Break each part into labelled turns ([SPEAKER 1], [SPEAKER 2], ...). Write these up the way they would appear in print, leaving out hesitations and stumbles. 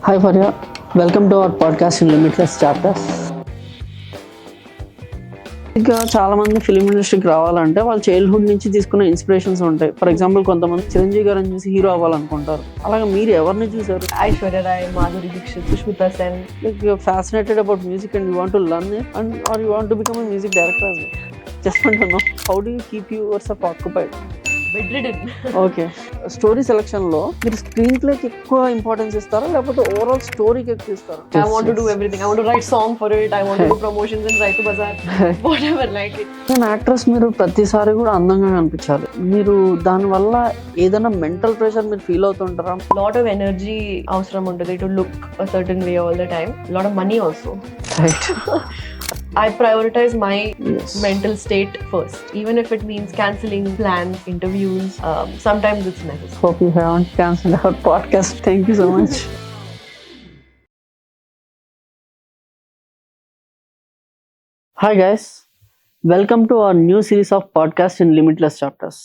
[SPEAKER 1] Hi Faria, welcome to our podcast in Limitless Chapters. ఇంకా చాలా మంది ఫిలిం ఇండస్ట్రీకి రావాలంటే వాళ్ళ చైల్డ్హుడ్ నుంచి తీసుకున్న ఇన్స్పిరేషన్స్ ఉంటాయి. ఫర్ ఎగ్జాంపుల్ కొంతమంది చిరంజీవి గారిని చూసి హీరో అవ్వాలనుకుంటారు. అలాగే మీరు ఎవరిని చూసారు?
[SPEAKER 2] Aishwarya Rai, Madhuri Dixit, Sushmita Sen.
[SPEAKER 1] Like you're fascinated about music and you want to learn it, and or you want to become a music director as well. Just want to know, how do you keep yourself occupied?
[SPEAKER 2] Bedridden.
[SPEAKER 1] Okay, story selection లో మీరు screen ప్లేకి ఎక్కువ importance ఇస్తారా లేకపోతే overall స్టోరీకి ఎక్కువ ఇస్తారా?
[SPEAKER 2] I want to do everything. I want to write song for it. I want to do promotions in Raitu Bazaar. Whatever, like it.
[SPEAKER 1] Actress మీరు ప్రతిసారి కూడా అందంగా కనిపించాలి. మీరు దానివల్ల ఏదైనా మెంటల్ ప్రెషర్ మీరు ఫీల్ అవుతుంటారా?
[SPEAKER 2] Lot of energy అవసరం ఉంటుంది to look a certain way all the time. Lot of money also.
[SPEAKER 1] Right.
[SPEAKER 2] I prioritize my
[SPEAKER 1] Yes.
[SPEAKER 2] mental state first, even if it means cancelling plans, interviews. Sometimes it's necessary.
[SPEAKER 1] Hope you haven't cancelled our podcast. Thank you so much. Hi guys, welcome to our new series of podcast in Limitless Chapters.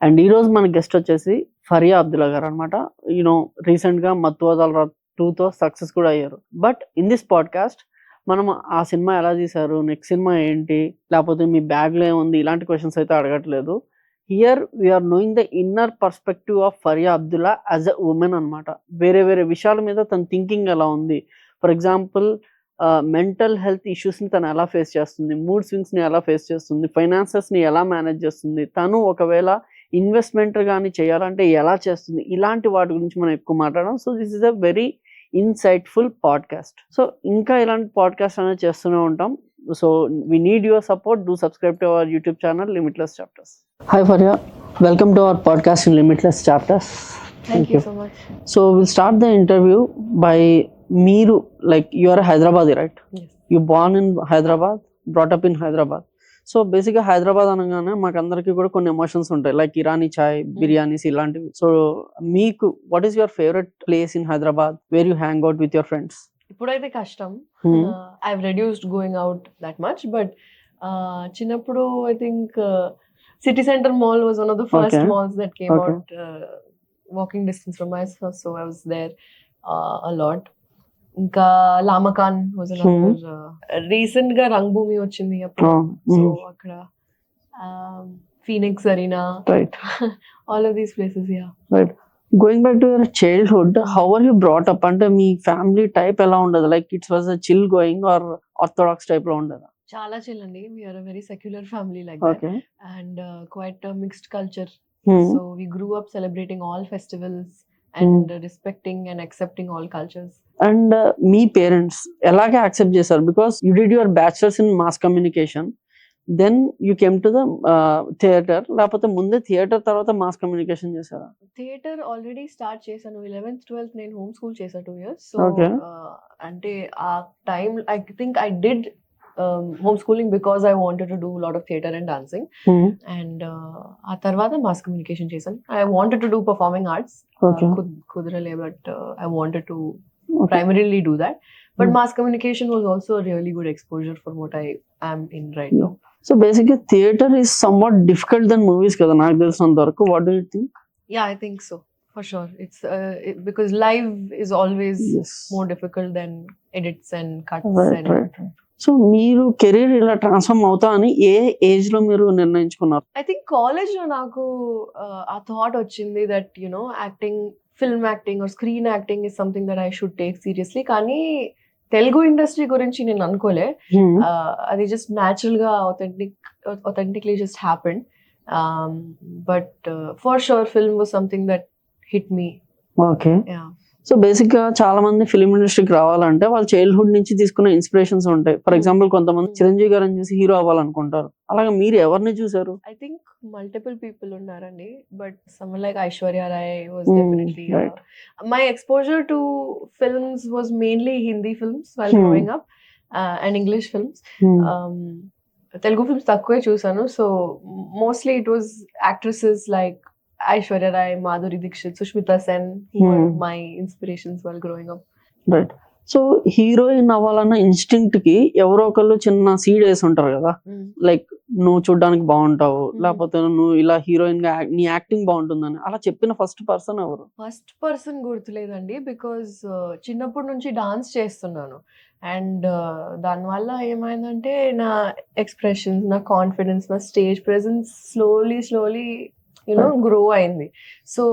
[SPEAKER 1] And ఈ రోజు మన guest వచ్చేసి ఫరియా అబ్దుల్లా గారు అనమాట. రీసెంట్గా మత్తు వదాలరా 2తో success కూడా అయ్యారు. బట్ ఇన్ దిస్ పాడ్కాస్ట్ మనం ఆ సినిమా ఎలా తీశారు, నెక్స్ట్ సినిమా ఏంటి, లేకపోతే మీ బ్యాగ్లో ఏముంది, ఇలాంటి క్వశ్చన్స్ అయితే అడగట్లేదు. Here we're knowing the inner perspective of Faria Abdullah as a woman అనమాట. వేరే వేరే విషయాల మీద తన థింకింగ్ ఎలా ఉంది. ఫర్ ఎగ్జాంపుల్ మెంటల్ హెల్త్ ఇష్యూస్ని తను ఎలా ఫేస్ చేస్తుంది, మూడ్ స్వింగ్స్ని ఎలా ఫేస్ చేస్తుంది, ఫైనాన్సెస్ని ఎలా మేనేజ్ చేస్తుంది, తను ఒకవేళ ఇన్వెస్ట్మెంట్ కానీ చేయాలంటే ఎలా చేస్తుంది, ఇలాంటి వాటి గురించి మనం ఎక్కువ మాట్లాడడం. So this is a very insightful podcast. So ఇంకా ఇలాంటి పాడ్కాస్ట్ అనేది చేస్తూనే ఉంటాం. So we need your support. Do subscribe to our YouTube channel limitless chapters. Hi Faria, welcome to our podcast in limitless chapters.
[SPEAKER 2] Thank you so much.
[SPEAKER 1] So will start the interview by మీరు like you are Hyderabadi, right?
[SPEAKER 2] Yes.
[SPEAKER 1] You born in Hyderabad, brought up in Hyderabad. So బేసిక్గా హైదరాబాద్ అనగానే మాకు అందరికీ కూడా కొన్ని emotions ఉంటాయి, like Irani చాయ్, బిర్యానీస్ ఇలాంటివి. So మీకు what is your favourite place in Hyderabad where you hang out with your friends?
[SPEAKER 2] ఇప్పుడైతే కష్టం. I've reduced going out that much, but చిన్నప్పుడు I think City Center Mall was one of the first
[SPEAKER 1] Okay.
[SPEAKER 2] malls that came
[SPEAKER 1] Okay.
[SPEAKER 2] out walking distance from my house, so I was there a lot. ఇంకా Lamakaan was another. Recent గా రంగభూమి వచ్చింది అప్పుడు, so అక్కడ Phoenix arena,
[SPEAKER 1] right.
[SPEAKER 2] All of these places. Yeah,
[SPEAKER 1] right. Going back to your childhood, how are you brought up? అంటే మీ family type ఎలా ఉండదు? Like it's was a chill going or orthodox type లో ఉండదా?
[SPEAKER 2] చాలా chill అండి. We're a very secular family like that,
[SPEAKER 1] okay.
[SPEAKER 2] And quite mixed culture. So we grew up celebrating all festivals and respecting and accepting all cultures.
[SPEAKER 1] And మీ parents ఎలాగే accept చేశారు? Because you did your bachelors in mass communication, then you came to the theatre, లేకపోతే ముందే theatre తర్వాత mass communication చేశారా?
[SPEAKER 2] Theatre already start చేశాను. 11th 12th నేను home school చేశా 2 years. So
[SPEAKER 1] Okay.
[SPEAKER 2] అంటే ఆ time I think I did home schooling because I wanted to do lot of theatre and dancing. And ఆ తర్వాత mass communication చేశాను. I wanted to do performing arts,
[SPEAKER 1] Okay.
[SPEAKER 2] కుదరలే, but I wanted to primarily do that. But mass communication was also a really good exposure for what I am in right now.
[SPEAKER 1] So బేసిక్గా theatre is somewhat difficult then movies కదా నాకు తెలిసినంత వరకు. What do you think?
[SPEAKER 2] Yeah, I think so, for sure. It's because live is always
[SPEAKER 1] Yes.
[SPEAKER 2] more difficult than edits and cuts.
[SPEAKER 1] Right, right. So మీరు career ఇలా transform అవుతా అని ఏ age లో మీరు నిర్ణయించుకున్నారు?
[SPEAKER 2] I think college లో నాకు ఆ థాట్ వచ్చింది that acting, film acting or screen acting is something that I should take seriously. కానీ తెలుగు ఇండస్ట్రీ గురించి నేను అనుకోలే. అది జస్ట్ న్యాచురల్ గా authentically just happened. But for sure film was something that hit me.
[SPEAKER 1] Okay.
[SPEAKER 2] Yeah.
[SPEAKER 1] So బేసిక్గా చాలా మంది film ఇండస్ట్రీకి రావాలంటే వాళ్ళ చైల్డ్హుడ్ నుంచి తీసుకున్న ఇన్స్పిరేషన్స్ ఉంటాయి. ఫర్ ఎగ్జాంపుల్ కొంతమంది చిరంజీవి గారిని చూసి హీరో అవ్వాలనుకుంటారు. అలాగే మీరు ఎవరిని చూసారు?
[SPEAKER 2] I think multiple people ఉన్నారండి, but someone like Aishwarya Rai was definitely
[SPEAKER 1] right.
[SPEAKER 2] My exposure to films was mainly Hindi films while growing up, and English films. Telugu films తక్కువే చూసాను. So mostly it was actresses like Aishwarya Rai, Madhuri Dixit, Sushmita Sen, who were my inspirations while growing up.
[SPEAKER 1] Right. So heroine అవ్వాలన్న instinct కి ఎవరో ఒకళ్ళు చిన్న seed వేసి ఉంటారు కదా, లైక్ నువ్వు చూడడానికి బాగుంటావు, లేకపోతే నువ్వు ఇలా హీరోయిన్ గా నీ యాక్టింగ్ బాగుంటుందని అలా చెప్పిన ఫస్ట్ పర్సన్ ఎవరు?
[SPEAKER 2] ఫస్ట్ పర్సన్ గుర్తులేదండి, బికాజ్ చిన్నప్పటి నుంచి డాన్స్ చేస్తున్నాను. అండ్ దానివల్ల ఏమైందంటే నా ఎక్స్ప్రెషన్స్, నా కాన్ఫిడెన్స్, నా స్టేజ్ ప్రెజెన్స్ స్లోలీ grow అయింది. So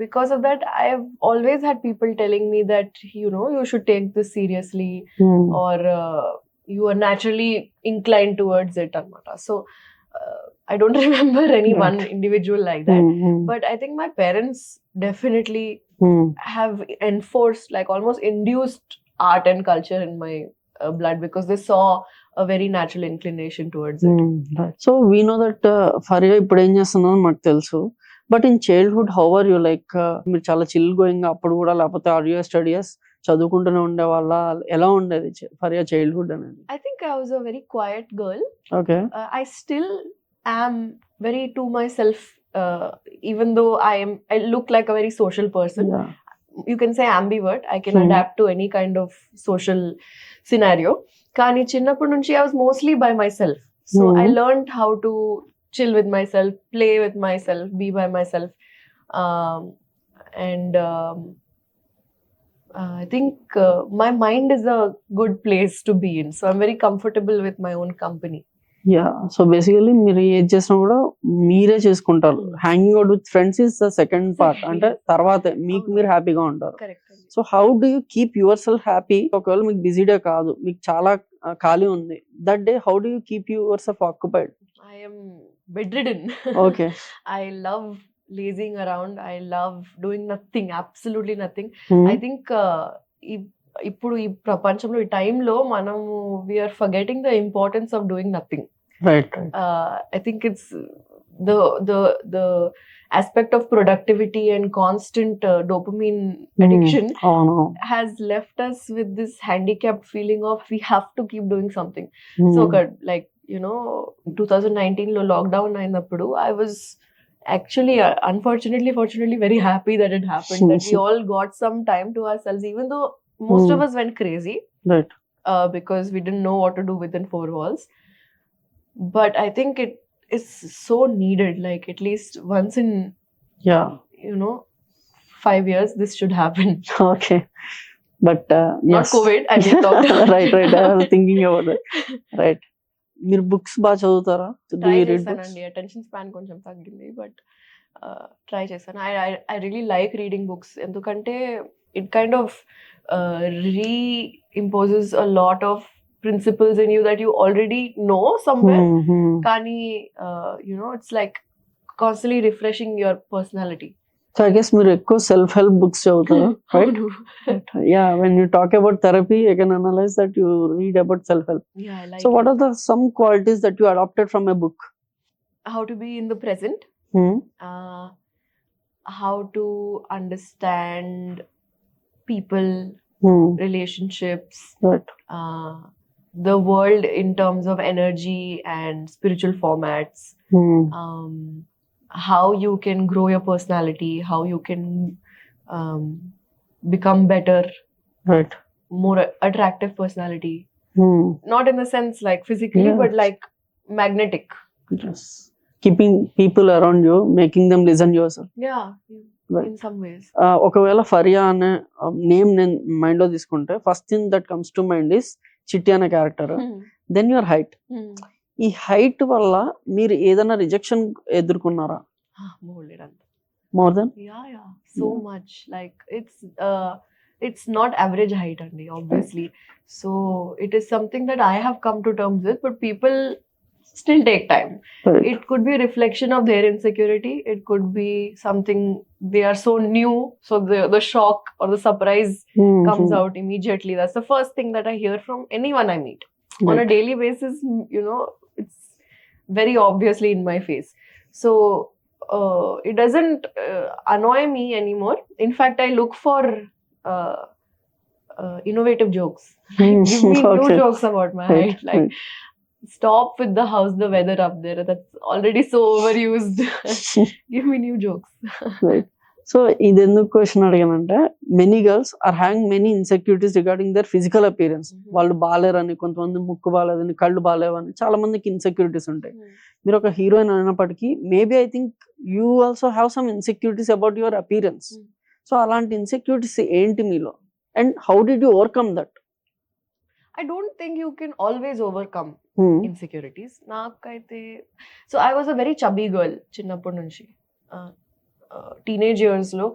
[SPEAKER 2] because of that, I've always had people telling me that you should take this seriously, or you are naturally inclined towards it anamata. So I don't remember any one individual like that, but I think my parents definitely have enforced, like almost induced art and culture in my blood, because they saw a very natural inclination towards it.
[SPEAKER 1] So we know that Faria ఇప్పుడు ఏం చేస్తున్నారో మాకు తెలుసు, but in childhood how are you, like మీరు చాలా chill going అప్పుడు కూడా, లేకపోతే ఆర్ యూ స్టడీస్ చదువుకుంటూనే ఉండే వాళ్ళ, ఎలా ఉండేది ఫరియా చైల్డ్హుడ్ అనేది?
[SPEAKER 2] I think I was a very quiet girl.
[SPEAKER 1] Okay.
[SPEAKER 2] I still am very to myself, even though I look like a very social person.
[SPEAKER 1] Yeah.
[SPEAKER 2] You can say ambivert. I can adapt to any kind of social scenario. కానీ చిన్నప్పటి నుంచి I was mostly by myself. So I learned how to chill with myself, play with myself, be by myself. And I think my mind is a good place to be in. So I'm very comfortable with my own company.
[SPEAKER 1] Yeah, so basically మీరు ఏది చేసినా కూడా మీరే చేసుకుంటారు. Hanging out with friends is the second part, అంటే తర్వాత మీకు మీరు హ్యాపీగా ఉంటారు. So how do you keep your self happy? ఒకవేళ మీకు బిజీ డే కాదు, మీకు చాలా ఖాళీ ఉంది, that day how do you keep your self occupied?
[SPEAKER 2] I am bedridden.
[SPEAKER 1] Okay.
[SPEAKER 2] I love lazing around. I love doing nothing, absolutely nothing. I think ఇప్పుడు ఈ ప్రపంచంలో ఈ టైంలో మనము we're forgetting the importance of doing nothing.
[SPEAKER 1] Right.
[SPEAKER 2] I think it's the aspect of productivity and constant dopamine addiction has left us with this handicapped feeling of we have to keep doing something. So like 2019 లో lockdown అయినప్పుడు I was actually fortunately very happy that it happened, that we all got some time to ourselves, even though most of us went crazy,
[SPEAKER 1] right?
[SPEAKER 2] Because we didn't know what to do within four walls. But I think it is so needed, like at least once in 5 years this should happen.
[SPEAKER 1] Okay. But
[SPEAKER 2] not
[SPEAKER 1] yes.
[SPEAKER 2] COVID, I mean lockdown.
[SPEAKER 1] right. I was thinking about that. Right. మీరు books బాగా చదువుతారా?
[SPEAKER 2] Try చేస్తానండి. Attention span కొంచెం తగ్గింది, but try చేస్తాను. I really like reading books, ఎందుకంటే it kind of reimposes a lot of principles in you that you already know somewhere. Kani, it's like constantly refreshing your personality.
[SPEAKER 1] So I guess మీరు ఎక్కువ self help books చదువుతారు, right? Yeah, when you talk about therapy, I can analyze that you read about self help.
[SPEAKER 2] Yeah, I like
[SPEAKER 1] so what are the some qualities that you adopted from a book?
[SPEAKER 2] How to be in the present, how to understand people, relationships,
[SPEAKER 1] right.
[SPEAKER 2] The world in terms of energy and spiritual formats, how you can grow your personality, how you can become better,
[SPEAKER 1] right,
[SPEAKER 2] more attractive personality, not in the sense like physically, but like magnetic.
[SPEAKER 1] Yes. Keeping people around you, making them listen to yourself.
[SPEAKER 2] Yeah.
[SPEAKER 1] Right.
[SPEAKER 2] In some ways.
[SPEAKER 1] ఒకవేళ ఫరియా అనే name నేను mind లో తీసుకుంటే first thing that comes to mind is చిట్టి అనే character, then your height. ఈ height వల్ల మీరు ఏదైనా రిజెక్షన్ ఎదుర్కొన్నారా? More than
[SPEAKER 2] so much, like it's not average height only, obviously. So it is something that I have come to terms with, but people still take time.
[SPEAKER 1] Right.
[SPEAKER 2] It could be a reflection of their insecurity. It could be something they are so new, so the shock or the surprise comes out immediately. That's the first thing that I hear from anyone I meet. Right. On a daily basis, it's very obviously in my face. So it doesn't annoy me anymore. In fact, I look for innovative jokes. Give me new jokes about my height. Like, stop with the how's the weather up there. That's already so overused. Give me new jokes.
[SPEAKER 1] Right. So ఇది ఎందుకు question అడిగానంటే many girls are hang many insecurities regarding their physical appearance. వాళ్ళు బాగాలేరని, కొంతమంది ముక్కు బాగాలేదని, కళ్ళు బాగాలేవని చాలా మందికి ఇన్సెక్యూరిటీస్ ఉంటాయి. మీరు ఒక హీరోయిన్ అయినప్పటికీ maybe I think you also have some insecurities about your appearance. So అలాంటి ఇన్సెక్యూరిటీస్ ఏంటి మీలో, and how did you overcome that?
[SPEAKER 2] I don't think you can always overcome insecurities. Nakaithe, so I was a very chubby girl chinnappudu nunchi, teenage years lo,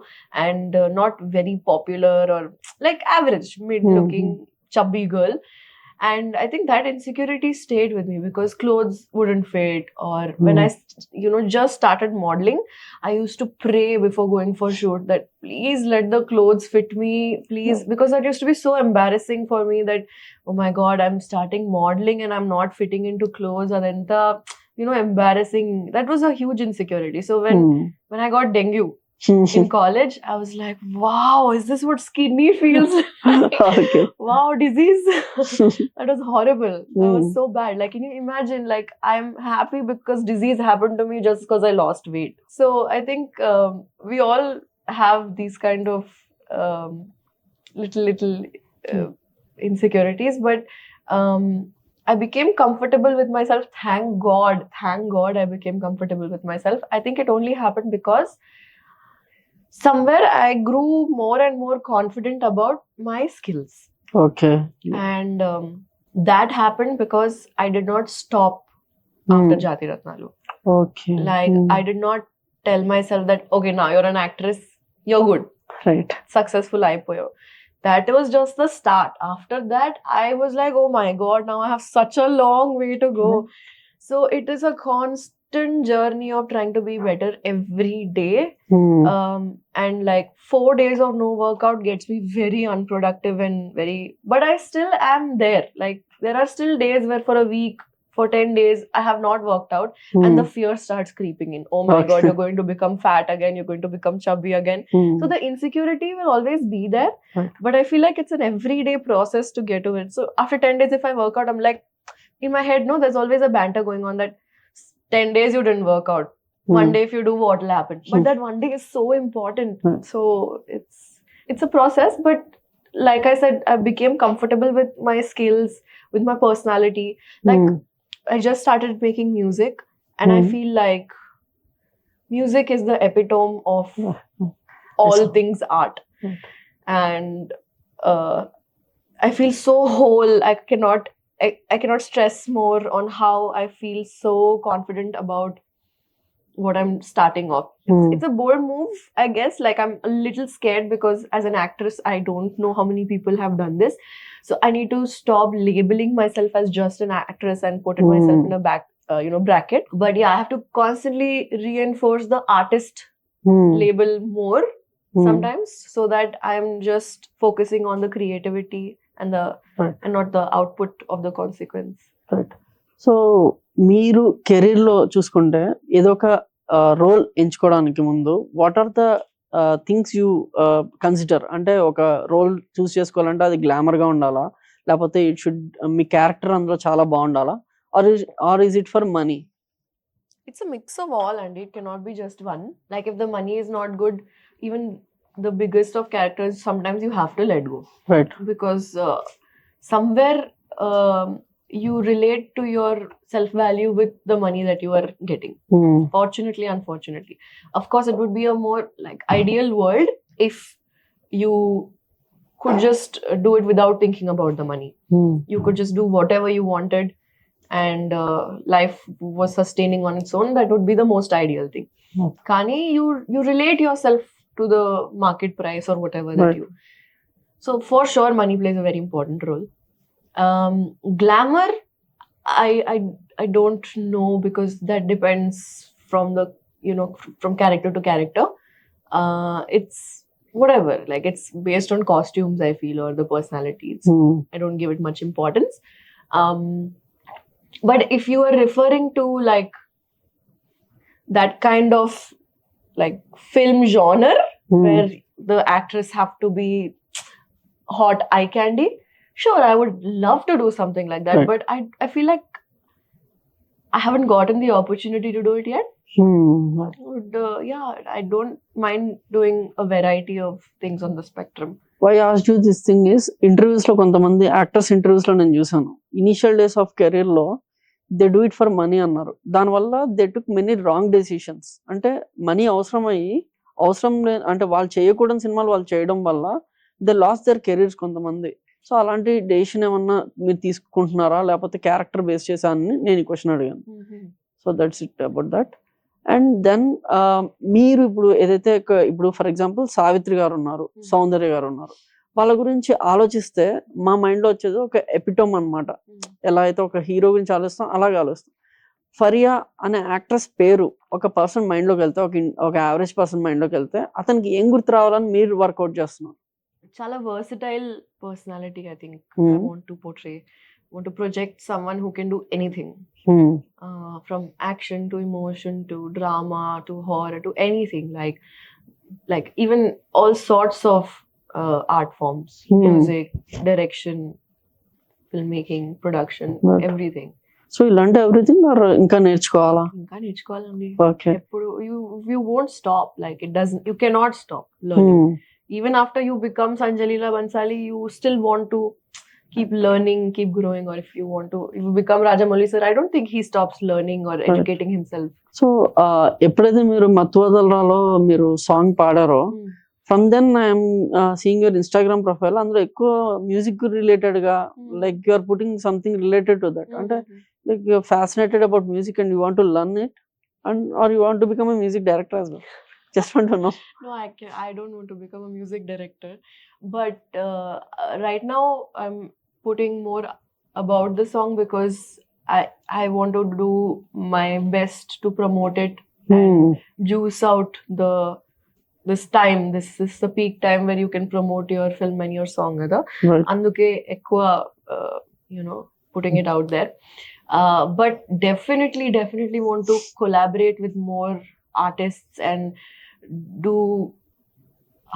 [SPEAKER 2] and not very popular or like average mid looking chubby girl. And I think that insecurity stayed with me because clothes wouldn't fit, or when I just started modeling, I used to pray before going for shoot that please let the clothes fit me, please, because that used to be so embarrassing for me that, oh my god, I'm starting modeling and I'm not fitting into clothes. Adanta embarrassing. That was a huge insecurity. So when I got dengue in college, I was like, wow, is this what skinny feels like?
[SPEAKER 1] Okay.
[SPEAKER 2] Wow, disease. That was horrible. That was so bad. Like, can you imagine, like, I'm happy because disease happened to me just because I lost weight. So I think we all have these kind of little insecurities, but I became comfortable with myself. Thank God I became comfortable with myself. I think it only happened because somewhere I grew more and more confident about my skills.
[SPEAKER 1] Okay.
[SPEAKER 2] And that happened because I did not stop after Jati Ratnalu.
[SPEAKER 1] Okay.
[SPEAKER 2] Like, I did not tell myself that, okay, now you're an actress, you're good.
[SPEAKER 1] Right.
[SPEAKER 2] Successful aipoyo. That was just the start. After that, I was like, oh my god, now I have such a long way to go. So it is a constant journey of trying to be better every day. And like 4 days of no workout gets me very unproductive and but I still am there. Like, there are still days where for a week, for 10 days, I have not worked out, and the fear starts creeping in. Oh my god, you're going to become fat again, you're going to become chubby again. So the insecurity will always be there, but I feel like it's an everyday process to get to it. So after 10 days, if I work out, I'm like, in my head, no, there's always a banter going on that 10 days you didn't work out. One day if you do, what will happen? But that one day is so important. So it's a process, but like I said, I became comfortable with my skills, with my personality. Like, I just started making music, and I feel like music is the epitome of all things art. And I feel so whole. I cannot stress more on how I feel so confident about what I'm starting off. It's a bold move, I guess. Like, I'm a little scared because as an actress, I don't know how many people have done this. So I need to stop labeling myself as just an actress and put myself in a bracket. But yeah, I have to constantly reinforce the artist label more sometimes, so that I'm just focusing on the creativity and and not the output of the consequence.
[SPEAKER 1] Right. So మీరు career లో చూసుకుంటే ఏదో ఒక role ఎంచుకోవడానికి ముందు what are the things you consider? అంటే ఒక role చూస్ చేసుకోవాలంటే అది గ్లామర్ గా ఉండాలా, లేకపోతే ఇట్ షుడ్ మీ క్యారెక్టర్ అందులో చాలా బాగుండాలా, or is it for money?
[SPEAKER 2] It's a mix of all, and it cannot be just one. Like, if the money is not good, even the biggest of characters, sometimes you have to let go.
[SPEAKER 1] Right.
[SPEAKER 2] Because somewhere you relate to your self-value with the money that you are getting. Fortunately, unfortunately. Of course, it would be a more like ideal world if you could just do it without thinking about the money. You could just do whatever you wanted, and life was sustaining on its own. That would be the most ideal thing. Kani, you relate yourself to the market price or whatever that you. So for sure, money plays a very important role. Glamour, I don't know, because that depends from the from character to character. It's whatever, like, it's based on costumes, I feel, or the personalities. I don't give it much importance. But if you are referring to like that kind of like film genre where the actress have to be hot eye candy, sure, I would love to do something like that. Right. But I feel like I haven't gotten the opportunity to do it yet.
[SPEAKER 1] Right.
[SPEAKER 2] But yeah, I don't mind doing a variety of things on the spectrum.
[SPEAKER 1] Why I asked you this thing is, interviews లో కొంతమంది actors interviews లో నేను చూసాను, initial days of career లో they do it for money అన్నారు. దానివల్ల they took many wrong decisions. అంటే money అవసరం అంటే వాళ్ళు చేయకూడని సినిమాలు వాళ్ళు చేయడం వల్ల దే లాస్ దర్ కెరీర్స్ కొంతమంది. సో అలాంటి డెసిషన్ ఏమన్నా మీరు తీసుకుంటున్నారా, లేకపోతే క్యారెక్టర్ బేస్ చేసా అని నేను ఈ క్వశ్చన్ అడిగాను. So that's it about that. And then మీరు ఇప్పుడు ఏదైతే ఇప్పుడు ఫర్ ఎగ్జాంపుల్ సావిత్రి గారు ఉన్నారు, సౌందర్య గారు ఉన్నారు, వాళ్ళ గురించి ఆలోచిస్తే మా మైండ్ లో వచ్చేది ఒక ఎపిటోమ్ అన్నమాట. ఎలా అయితే ఒక హీరో గురించి ఆలోచిస్తాం అలాగే ఆలోచిస్తాం. ఫరియా అనే యాక్ట్రెస్ పేరు ఒక పర్సన్ మైండ్ లోకి వెళ్తే, ఒక యావరేజ్ పర్సన్ మైండ్ లోకి వెళ్తే అతనికి ఏం గుర్తు రావాలని మీరు వర్కౌట్ చేస్తున్నారు?
[SPEAKER 2] Chala versatile personality, I think.
[SPEAKER 1] Hmm.
[SPEAKER 2] I want to portray, want to project someone who can do anything. From action to emotion to drama to horror to anything, like even all sorts of art forms, music, direction, filmmaking, production,
[SPEAKER 1] Right.
[SPEAKER 2] everything.
[SPEAKER 1] So ఇలాంటి everything ఇంకా నేర్చుకోవాలా?
[SPEAKER 2] ఇంకా నేర్చుకోవాలండి.
[SPEAKER 1] Okay.
[SPEAKER 2] ఎప్పుడు you won't stop, like it doesn't, you cannot stop learning. Even after you become Sanjalila Bansali, you still want to keep learning, keep growing. Or if you become Rajamouli sir, I don't think he stops learning or educating himself.
[SPEAKER 1] సో ఎప్పుడైతే మీరు మత్తు వదలరాలో మీరు song పాడారో, from then I'm seeing your Instagram profile, అందులో ఎక్కువ music related గా, like you are putting something related to that. అంటే like you are fascinated about music and you want to learn it, and are you want to become a music director as well? Just want to know.
[SPEAKER 2] No, I don't want to become a music director, but right now I'm putting more about the song because I want to do my best to promote it and juice out this time. This is the peak time where you can promote your film and your song.
[SPEAKER 1] Right.
[SPEAKER 2] Anduke ekwa putting it out there. But definitely want to collaborate with more artists and do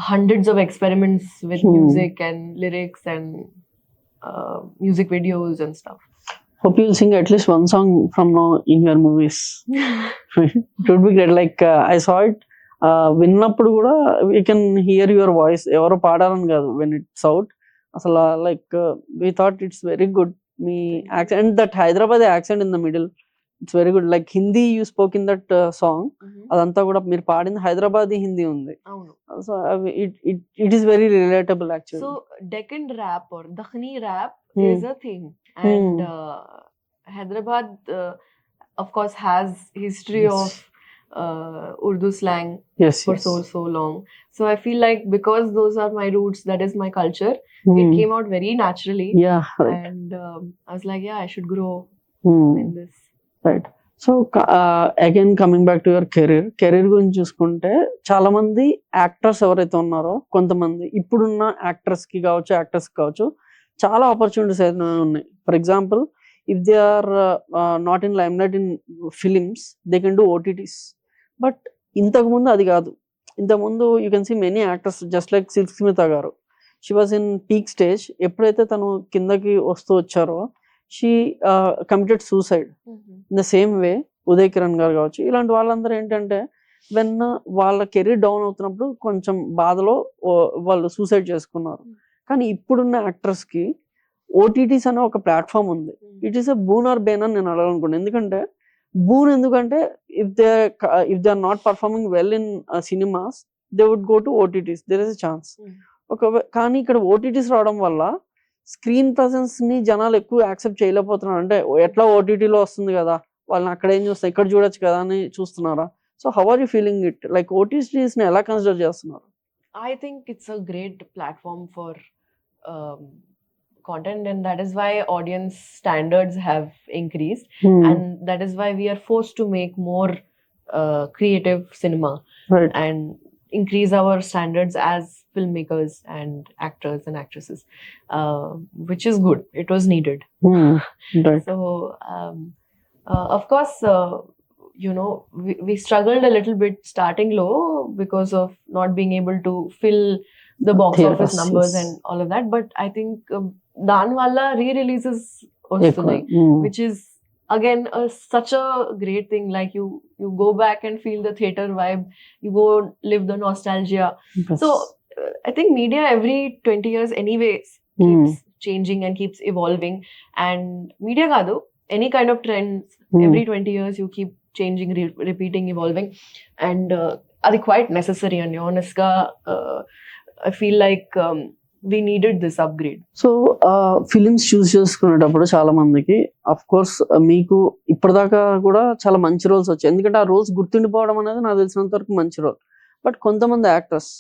[SPEAKER 2] hundreds of experiments with music and lyrics and music videos and stuff.
[SPEAKER 1] Hope you'll sing at least one song from now in your movies. It would be great. Like I saw it, విన్నప్పుడు కూడా we can hear your voice. ఎవరో పాడాలని కాదు, when it's out అసలు like we thought it's very good. Me accent, that Hyderabad accent in the middle, it's very good. Like Hindi you spoke in that song, అదంతా కూడా మీరు పాడింది హైదరాబాదీ హిందీ ఉంది. So it is very relatable actually.
[SPEAKER 2] So Deccan rap or Dakhni rap is a thing, and Hyderabad of course has history of Urdu slang for so long. So I feel like because those are my roots, that is my culture, it came out very naturally.
[SPEAKER 1] Yeah, right.
[SPEAKER 2] And I was like, yeah, I should grow in this.
[SPEAKER 1] Right. So again coming back to your career గురించి చూసుకుంటే, చాలా మంది actors ఎవరైతే ఉన్నారో, కొంతమంది ఇప్పుడున్న actors కి కావచ్చు, యాక్టర్స్ కి కావచ్చు, చాలా ఆపర్చునిటీస్ అయితే ఉన్నాయి. For example, if they are not in limelight in films, they can do OTTs. But ఇంతకుముందు అది కాదు. ఇంతకుముందు you can see many actors just like Sushmita garu, she was in peak stage. ఎప్పుడైతే తను కిందకి వస్తూ వచ్చారో, she committed suicide. In the same way Uday Kiran garu కావచ్చు, ఇలాంటి వాళ్ళందరూ ఏంటంటే వెన్ వాళ్ళ కెరీర్ డౌన్ అవుతున్నప్పుడు కొంచెం బాధలో వాళ్ళు సూసైడ్ చేసుకున్నారు. కానీ ఇప్పుడున్న యాక్టర్స్ కి ఓటీటీస్ అనే ఒక ప్లాట్ఫామ్ ఉంది. It is a boon or bane అని నేను అడగాలనుకున్నాను. ఎందుకంటే if they are not performing well in cinemas, they would go to OTTs, there is a chance. కానీ ఇక్కడ ఓటీటీస్ రావడం వల్ల స్క్రీన్ ప్రెసెన్స్ ని జనాలు ఎక్కువ యాక్సెప్ట్ చేయలేకపోతున్నారు. అంటే ఎట్లా ఓటీటీలో వస్తుంది కదా, వాళ్ళని అక్కడ ఏం చూస్తారు, ఇక్కడ చూడొచ్చు కదా అని చూస్తున్నారా? So how are you feeling it? Like OTTs ని ఎలా కన్సిడర్ చేస్తున్నారు?
[SPEAKER 2] I think it's a great platform for content, and that is why audience standards have increased, and that is why we are forced to make more creative cinema,
[SPEAKER 1] right,
[SPEAKER 2] and increase our standards as filmmakers and actors and actresses, which is good. It was needed.
[SPEAKER 1] Right.
[SPEAKER 2] So of course we struggled a little bit starting low because of not being able to fill the box office numbers and all of that, but I think dan walla re-releases vastunayi, which is again such a great thing, like you go back and feel the theater vibe, you go live the nostalgia. So I think media every 20 years anyways keeps changing and keeps evolving, and media kaadu, any kind of trends, every 20 years you keep changing, repeating, evolving, and అది quite necessary. And honest ga I feel like we needed this upgrade.
[SPEAKER 1] So films choose చేసుకునేటప్పుడు చాలా మందికి of course మీకు ఇప్పటిదాకా కూడా చాలా మంచి roles వచ్చాయి, ఎందుకంటే ఆ రోల్స్ గుర్తుండిపోవడం అనేది నాకు తెలిసినంత వరకు మంచి రోల్. బట్ కొంతమంది actors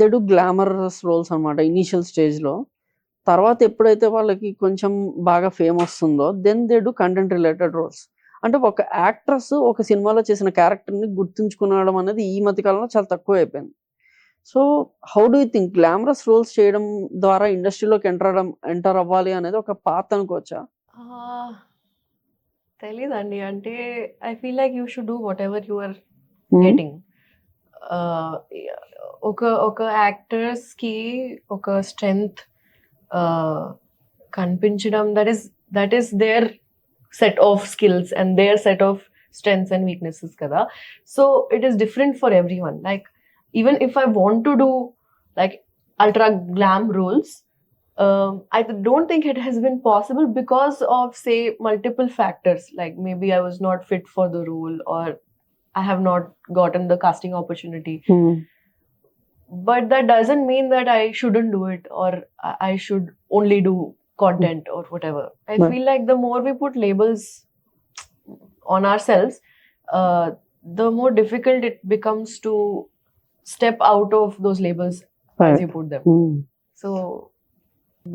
[SPEAKER 1] they do glamorous roles అనమాట ఇనీషియల్ స్టేజ్లో. తర్వాత ఎప్పుడైతే వాళ్ళకి కొంచెం బాగా ఫేమ్ వస్తుందో then they do content related roles. అంటే ఒక యాక్ట్రెస్ ఒక సినిమాలో చేసిన క్యారెక్టర్ని గుర్తుంచుకోవడం అనేది ఈ మధ్య కాలంలో చాలా తక్కువ అయిపోయింది. So how do you think glamorous roles చేయడం ద్వారా ఇండస్ట్రీలోకి ఎంటర్ అవ్వాలి అనేది ఒక పాత అనుకోవచ్చా?
[SPEAKER 2] తెలీదండి, అంటే I feel like you should do whatever you are getting. ఒక యాక్టర్స్ కి ఒక స్ట్రెంగ్త్ కనిపించడం, that is there set of skills and their set of strengths and weaknesses kada. So it is different for everyone. Like even if I want to do like ultra glam roles, I don't think it has been possible because of say multiple factors, like maybe I was not fit for the role or I have not gotten the casting opportunity. But that doesn't mean that I shouldn't do it or I should only do content or whatever. I feel like the more we put labels on ourselves, the more difficult it becomes to step out of those labels as you put them. So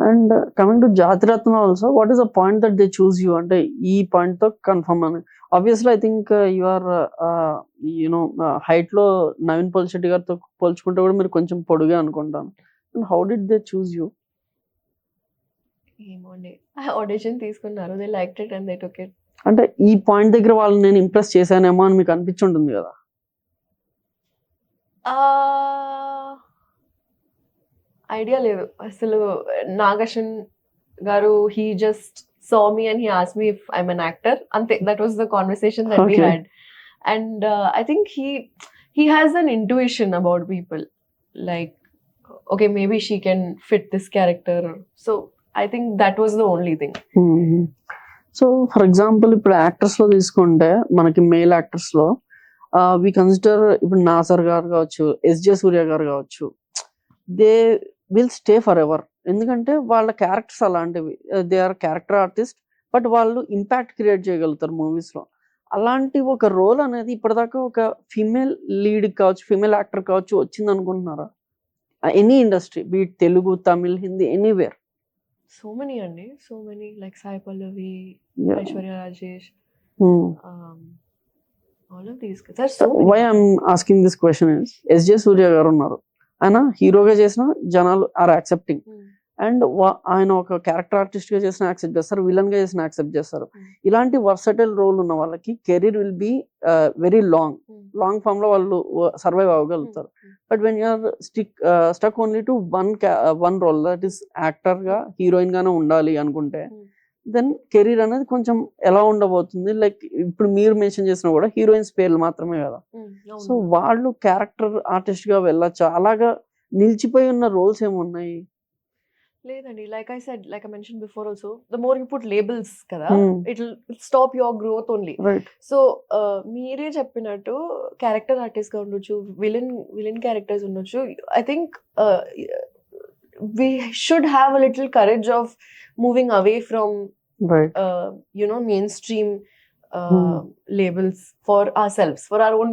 [SPEAKER 1] and coming to Jatiratna also, what is the point that they choose you? Ante ee point to confirm ani obviously I think you are height lo Naveen polishetty garto polchukunte kuda meer koncham poduga anukuntam. And how did they choose you?
[SPEAKER 2] ఏమోండి, audition తీసుకున్నారు, they liked it and they took it.
[SPEAKER 1] అంటే ఈ point దగ్గర వాళ్ళని నేను impress చేశానేమో అని మీకు అనిపించుంటుంది కదా?
[SPEAKER 2] ఐడియా లేదు అసలు. నాగేశ్వన్ గారు he just saw me and he asked me if I'm an actor, ante that was the conversation that we had. And I think he has an intuition about people, like okay maybe she can fit this character. So I think that was the only thing.
[SPEAKER 1] So for example ఇప్పుడు actors లో తీసుకుంటే మనకి male actors లో we consider ఇప్పుడు నాసర్ గారు కావచ్చు, SJ Suryah గారు కావచ్చు, they will stay for ever. ఎందుకంటే వాళ్ళ క్యారెక్టర్స్ అలాంటివి, they are character artist, but వాళ్ళు ఇంపాక్ట్ క్రియేట్ చేయగలుగుతారు మూవీస్ లో. అలాంటి ఒక రోల్ అనేది ఇప్పటిదాకా ఒక ఫీమేల్ లీడ్ కావచ్చు, ఫీమేల్ యాక్టర్ కావచ్చు వచ్చింది అనుకుంటున్నారా? Any industry, be it Telugu, Tamil, Hindi, anywhere.
[SPEAKER 2] So many andi, so many, like Sai Pallavi, Aishwarya Rajesh, all of these. There's so many.
[SPEAKER 1] Why I'm asking this question is, SJ Surya garu unnaru, ఆయన హీరోగా చేసిన జనాలు are accepting, and ఆయన ఒక character artist గా చేసిన accept చేస్తారు, villain గా చేసిన యాక్సెప్ట్ చేస్తారు. ఇలాంటి వర్సటైల్ రోల్ ఉన్న వాళ్ళకి career will be very long form లో వాళ్ళు సర్వైవ్ అవ్వగలుగుతారు. But when you're stuck only to one role, that is actor గా హీరోయిన్ గానే ఉండాలి అనుకుంటే దెన్ కెరీర్ అనేది కొంచెం ఎలా ఉండబోతుంది? లైక్ ఇప్పుడు మీరు మెన్షన్ చేసిన కూడా హీరోయిన్స్ పేర్లు మాత్రమే కదా, సో వాళ్ళు క్యారెక్టర్ ఆర్టిస్ట్ గా వెళ్ళొచ్చా? అలాగా నిలిచిపోయి ఉన్న రోల్స్ ఏమున్నాయి?
[SPEAKER 2] లేదండి, like I said, like I mentioned before also, the more you put labels kada, it'll stop your growth only.
[SPEAKER 1] Right.
[SPEAKER 2] So మీరే చెప్పినట్టు క్యారెక్టర్ ఆర్టిస్ట్ గా ఉండొచ్చు, విలన్ క్యారెక్టర్స్ ఉండొచ్చు. I think we should have a little courage of moving away from mainstream labels for ourselves, for our own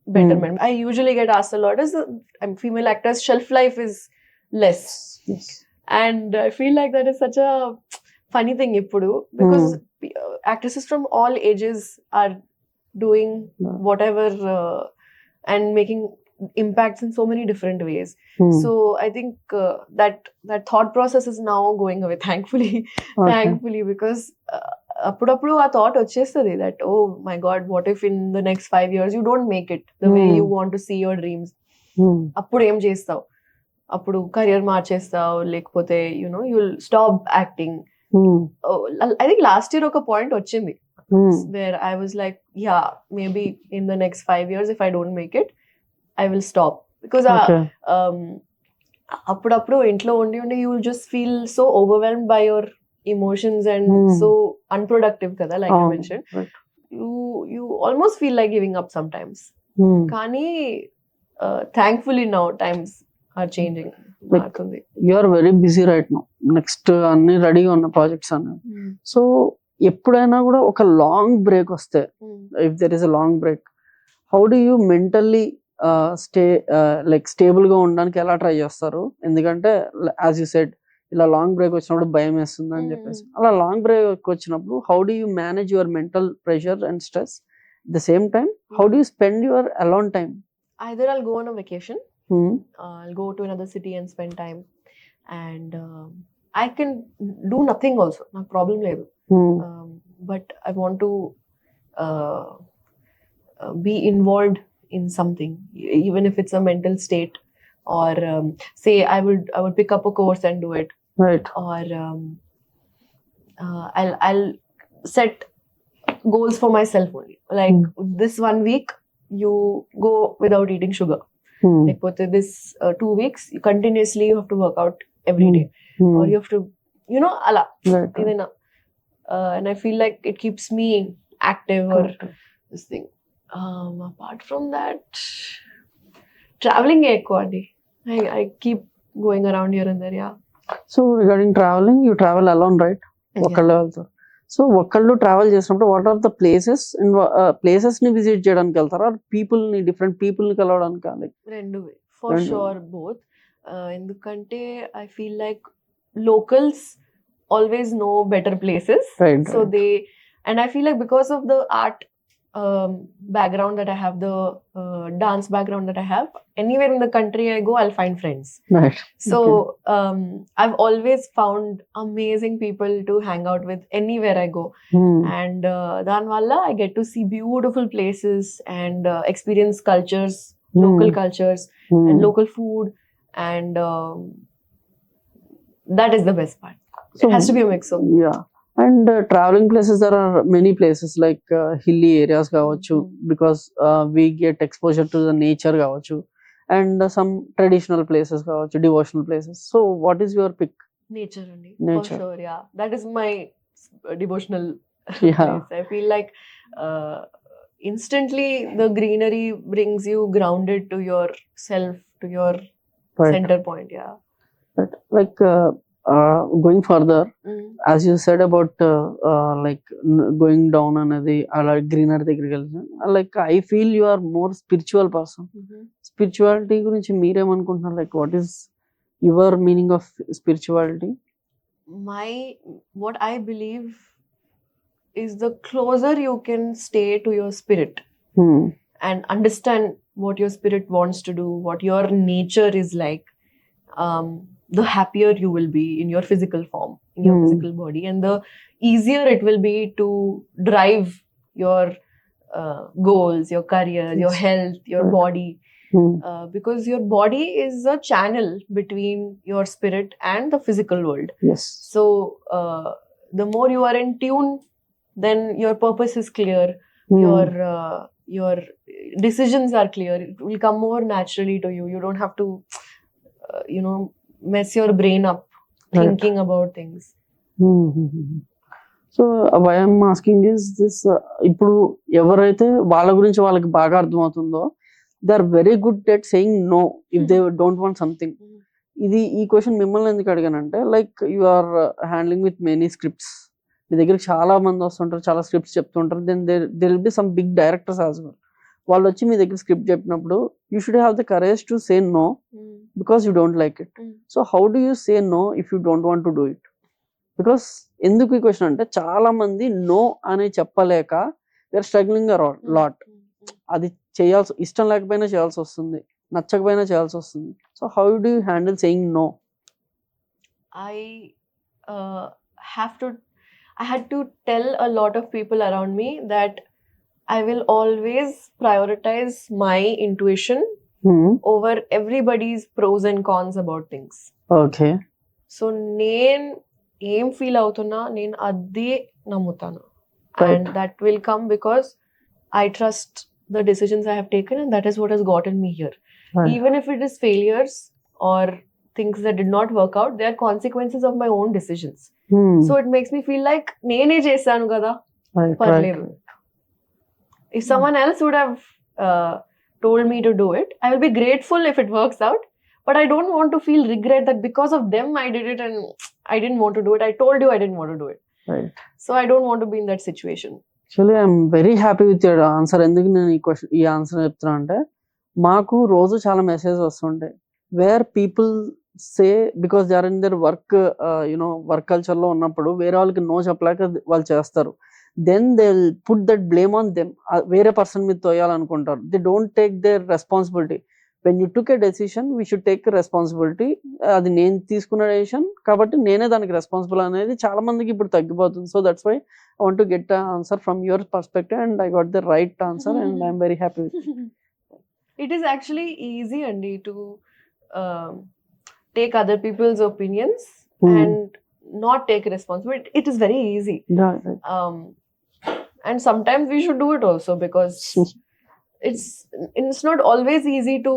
[SPEAKER 2] betterment. I usually get asked a lot, is female actors shelf life is less?
[SPEAKER 1] Yes.
[SPEAKER 2] And I feel like that is such a funny thing ippudu, because actresses from all ages are doing whatever and making impacts in so many different ways. So I think that thought process is now going away, thankfully. Thankfully, because appudu aa thought vachestadi that oh my god, what if in the next 5 years you don't make it the way you want to see your dreams? Appudu em chestavu? అప్పుడు career మార్చేస్తావు, లేకపోతే you'll stop acting. I think last year ఒక point వచ్చింది, where I was like, yeah, maybe in the next 5 years, if I don't make it, I will stop. Because అప్పుడప్పుడు ఇంట్లో ఉండి ఉండి you will just feel so overwhelmed by your emotions and so unproductive కదా, like I mentioned. You almost feel like giving up sometimes. కానీ thankfully now times are changing. మారుతుంది.
[SPEAKER 1] You are very busy right now. Next అన్ని రెడీగా ఉన్న projects అన్ని. So ఎప్పుడైనా కూడా ఒక లాంగ్ బ్రేక్ వస్తే, if there is a long break, how do you mentally stable గా ఉండడానికి ఎలా ట్రై చేస్తారు? ఎందుకంటే యాజ్ యూ సెడ్, ఇలా లాంగ్ బ్రేక్ వచ్చినప్పుడు భయం వేస్తుంది అని చెప్పేసి, అలా లాంగ్ బ్రేక్ వచ్చినప్పుడు how do you manage your mental pressure and stress? At the same time, how do you spend your alone time?
[SPEAKER 2] Either I'll go on a vacation, I'll go to another city and spend time, and I can do nothing also, no problem ledu. But I want to be involved in something, even if it's a mental state, or say I would pick up a course and do it,
[SPEAKER 1] Right.
[SPEAKER 2] or I'll set goals for myself only, like this 1 week you go without eating sugar, like for this 2 weeks you continuously have to work out every day, or you have to, ala idena, and I feel like it keeps me active, or this thing. Apart from that, traveling ekko andi, I keep going around here and there. Yeah.
[SPEAKER 1] So regarding traveling, you travel alone, right? ఒక్కళ్ళే వెళ్తారు. So ఒక్కళ్ళు travel చేసినప్పుడు what are the places ని visit చేయడానికి వెళ్తారా, people ని, different people ని కలవడానికి?
[SPEAKER 2] రెండు ఫర్ షూర్ బోత్. ఎందుకంటే I feel like locals always know better places, so they, and I feel like because of the art background that I have, the dance background that I have, anywhere in the country I go, I'll find friends.
[SPEAKER 1] Right.
[SPEAKER 2] So I've always found amazing people to hang out with anywhere I go, and dan valla I get to see beautiful places and experience cultures, local cultures, and local food, and that is the best part. So it has to be a mix of.
[SPEAKER 1] Yeah. And traveling places, there are many places like hilly areas kavachu, because we get exposure to the nature kavachu, and some traditional places kavachu, devotional places. So what is your pick?
[SPEAKER 2] Nature only.
[SPEAKER 1] Nature.
[SPEAKER 2] For sure, yeah. That is my devotional
[SPEAKER 1] Yeah.
[SPEAKER 2] place. I feel like instantly the greenery brings you grounded to yourself, to your center point. Yeah.
[SPEAKER 1] Right. Like going further, as you said about going down another greenery దగ్గరికి వెళ్తాను, like I feel you are more spiritual person. Spirituality గురించి మీరేమనుకుంటున్నారు? Like what is your meaning of spirituality?
[SPEAKER 2] What I believe is, the closer you can stay to your spirit and understand what your spirit wants to do, what your nature is like, the happier you will be in your physical form, in your physical body, and the easier it will be to drive your goals, your career, your health, your body, because your body is a channel between your spirit and the physical world.
[SPEAKER 1] Yes.
[SPEAKER 2] So the more you are in tune, then your purpose is clear, your decisions are clear, it will come more naturally to you. You don't have to mess your brain up thinking about things.
[SPEAKER 1] So why I'm asking is this, ఇప్పుడు ఎవరైతే వాళ్ళ గురించి వాళ్ళకి బాగా అర్థమవుతుందో, they are very good at saying no if they don't want something. ఈ question మిమ్మల్ని ఎందుకు అడిగానంటే, like you are handling with many scripts, మీ దగ్గర చాలా మంది వస్తుంటారు, చాలా స్క్రిప్ట్స్ చెప్తుంటారు, then they will be some big directors as well. వాళ్ళు వచ్చి మీ దగ్గర స్క్రిప్ట్ చెప్పినప్పుడు you should have the courage to say no because you don't like it. So how do you say no if you don't want to do it? Because ఎందుకు ఈ question అంటే, చాలా మంది నో అని చెప్పలేక వీఆర్ స్ట్రగ్లింగ్ లాట్. అది చేయాల్సి, ఇష్టం లేకపోయినా చేయాల్సి వస్తుంది, నచ్చకపోయినా చేయాల్సి వస్తుంది. So how do you handle saying no?
[SPEAKER 2] I had to tell a lot of people around me that I will always prioritize my intuition over everybody's pros and cons about things.
[SPEAKER 1] Okay.
[SPEAKER 2] So నేను ఏం feel అవుతున్నా నేను అదే నమ్ముతాను. and that will come because I trust the decisions I have taken, and that is what has gotten me here.
[SPEAKER 1] Right.
[SPEAKER 2] Even if it is failures or things that did not work out, they are consequences of my own decisions. So it makes me feel like నేనే చేశాను కదా, పర్లేదు. If someone else would have told me to do it, I will be grateful if it works out, but I don't want to feel regret that because of them I did it and I didn't want to do it. I told you I didn't want to do it.
[SPEAKER 1] Right.
[SPEAKER 2] So I don't want to be in that situation.
[SPEAKER 1] Actually, I'm very happy with your answer. ఎందుకు నేను ఈ answer చెప్తున్నా అంటే, మాకు రోజు చాలా message వస్తుంటాయి where people say because they are in their work work culture లో ఉన్నప్పుడు వేరే వాళ్ళకి నో చెప్పలేక వాళ్ళు చేస్తారు. Then they put that blame on them. వేరే పర్సన్ మీద తోయాలనుకుంటారు. They don't take their responsibility. When you took a decision we should take responsibility. అది నేను తీసుకున్న డెసిషన్ కాబట్టి నేనే దానికి రెస్పాన్సిబుల్ అనేది చాలా మందికి ఇప్పుడు తగ్గిపోతుంది. So that's why I want to get an answer from your perspective, and I got the right answer, and I'm very happy with it.
[SPEAKER 2] It is actually easy, Andy, to take other people's opinions and not take responsibility. It is very easy.
[SPEAKER 1] Right.
[SPEAKER 2] And sometimes we should do it also, because it's not always easy to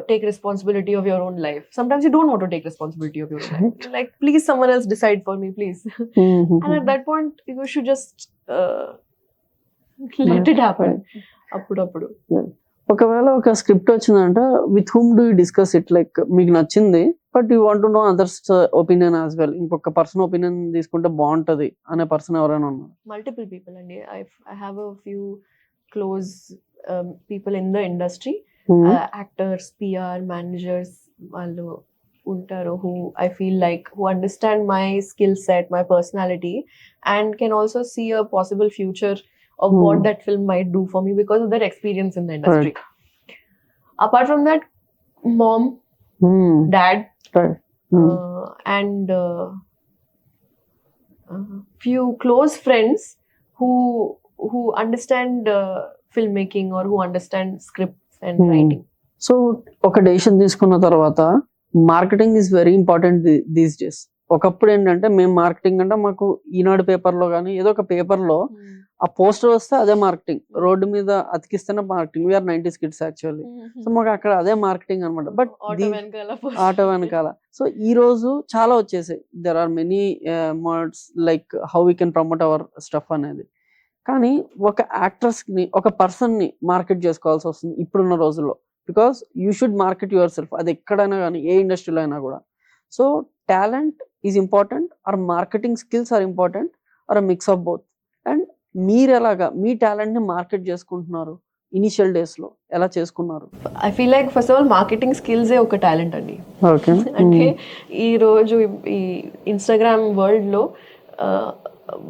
[SPEAKER 2] take responsibility of your own life. Sometimes you don't want to take responsibility of your own life. You're like, please, someone else decide for me, please. And at that point, you should just let it happen. అప్పుడు
[SPEAKER 1] ఒకవేళ ఒక script వచ్చిందంటే, with whom do you discuss it? Like మీకు నచ్చింది, but you want to know others opinion as well. ఇంకొక person opinion తీసుకుంటే బాగుంటది అనే పర్సన్ ఎవరైనా ఉన్నారు?
[SPEAKER 2] మల్టిపుల్ పీపుల్ అండి. I have a few close people in the industry. Actors, PR, managers, వాళ్ళు ఉంటారు who I feel like who understand my skill set, my personality, and can also see a possible future of what that film might do for me because of their experience in the industry. Right. Apart from that, mom, dad,
[SPEAKER 1] right.
[SPEAKER 2] And few close friends who understand filmmaking or who understand scripts and writing.
[SPEAKER 1] So ఒక decision తీసుకున్న తర్వాత marketing is very important these days. ఒకప్పుడు ఏంటంటే మేము marketing అంటే మాకు ఈనాడు పేపర్లో కానీ ఏదో ఒక పేపర్లో ఆ పోస్టర్ వస్తే అదే మార్కెటింగ్, రోడ్డు మీద అతికిస్తేనే marketing. We're 90s kids actually. So మాకు అక్కడ అదే మార్కెటింగ్ అనమాట. బట్ ఆటో వెనకాల సో ఈ రోజు చాలా వచ్చేసాయి. There are many modes like how we can promote our stuff అనేది. కానీ ఒక యాక్ట్రెస్ ని, ఒక పర్సన్ ని మార్కెట్ చేసుకోవాల్సి వస్తుంది ఇప్పుడున్న రోజుల్లో. Because you should market yourself. అది ఎక్కడైనా కానీ, ఏ ఇండస్ట్రీలో అయినా కూడా. So talent is important, or marketing skills are important, or mix of both. And మీరు ఎలాగా మీ టాలెంట్ ని మార్కెట్ చేసుకుంటున్నారు? ఇనిషియల్ డేస్ లో ఎలా చేసుకున్నారు?
[SPEAKER 2] I feel like first of all marketing skills ఒక టాలెంట్ అండి.
[SPEAKER 1] ఓకే.
[SPEAKER 2] అంటే ఈ రోజు ఈ ఇన్స్టాగ్రామ్ వరల్డ్ లో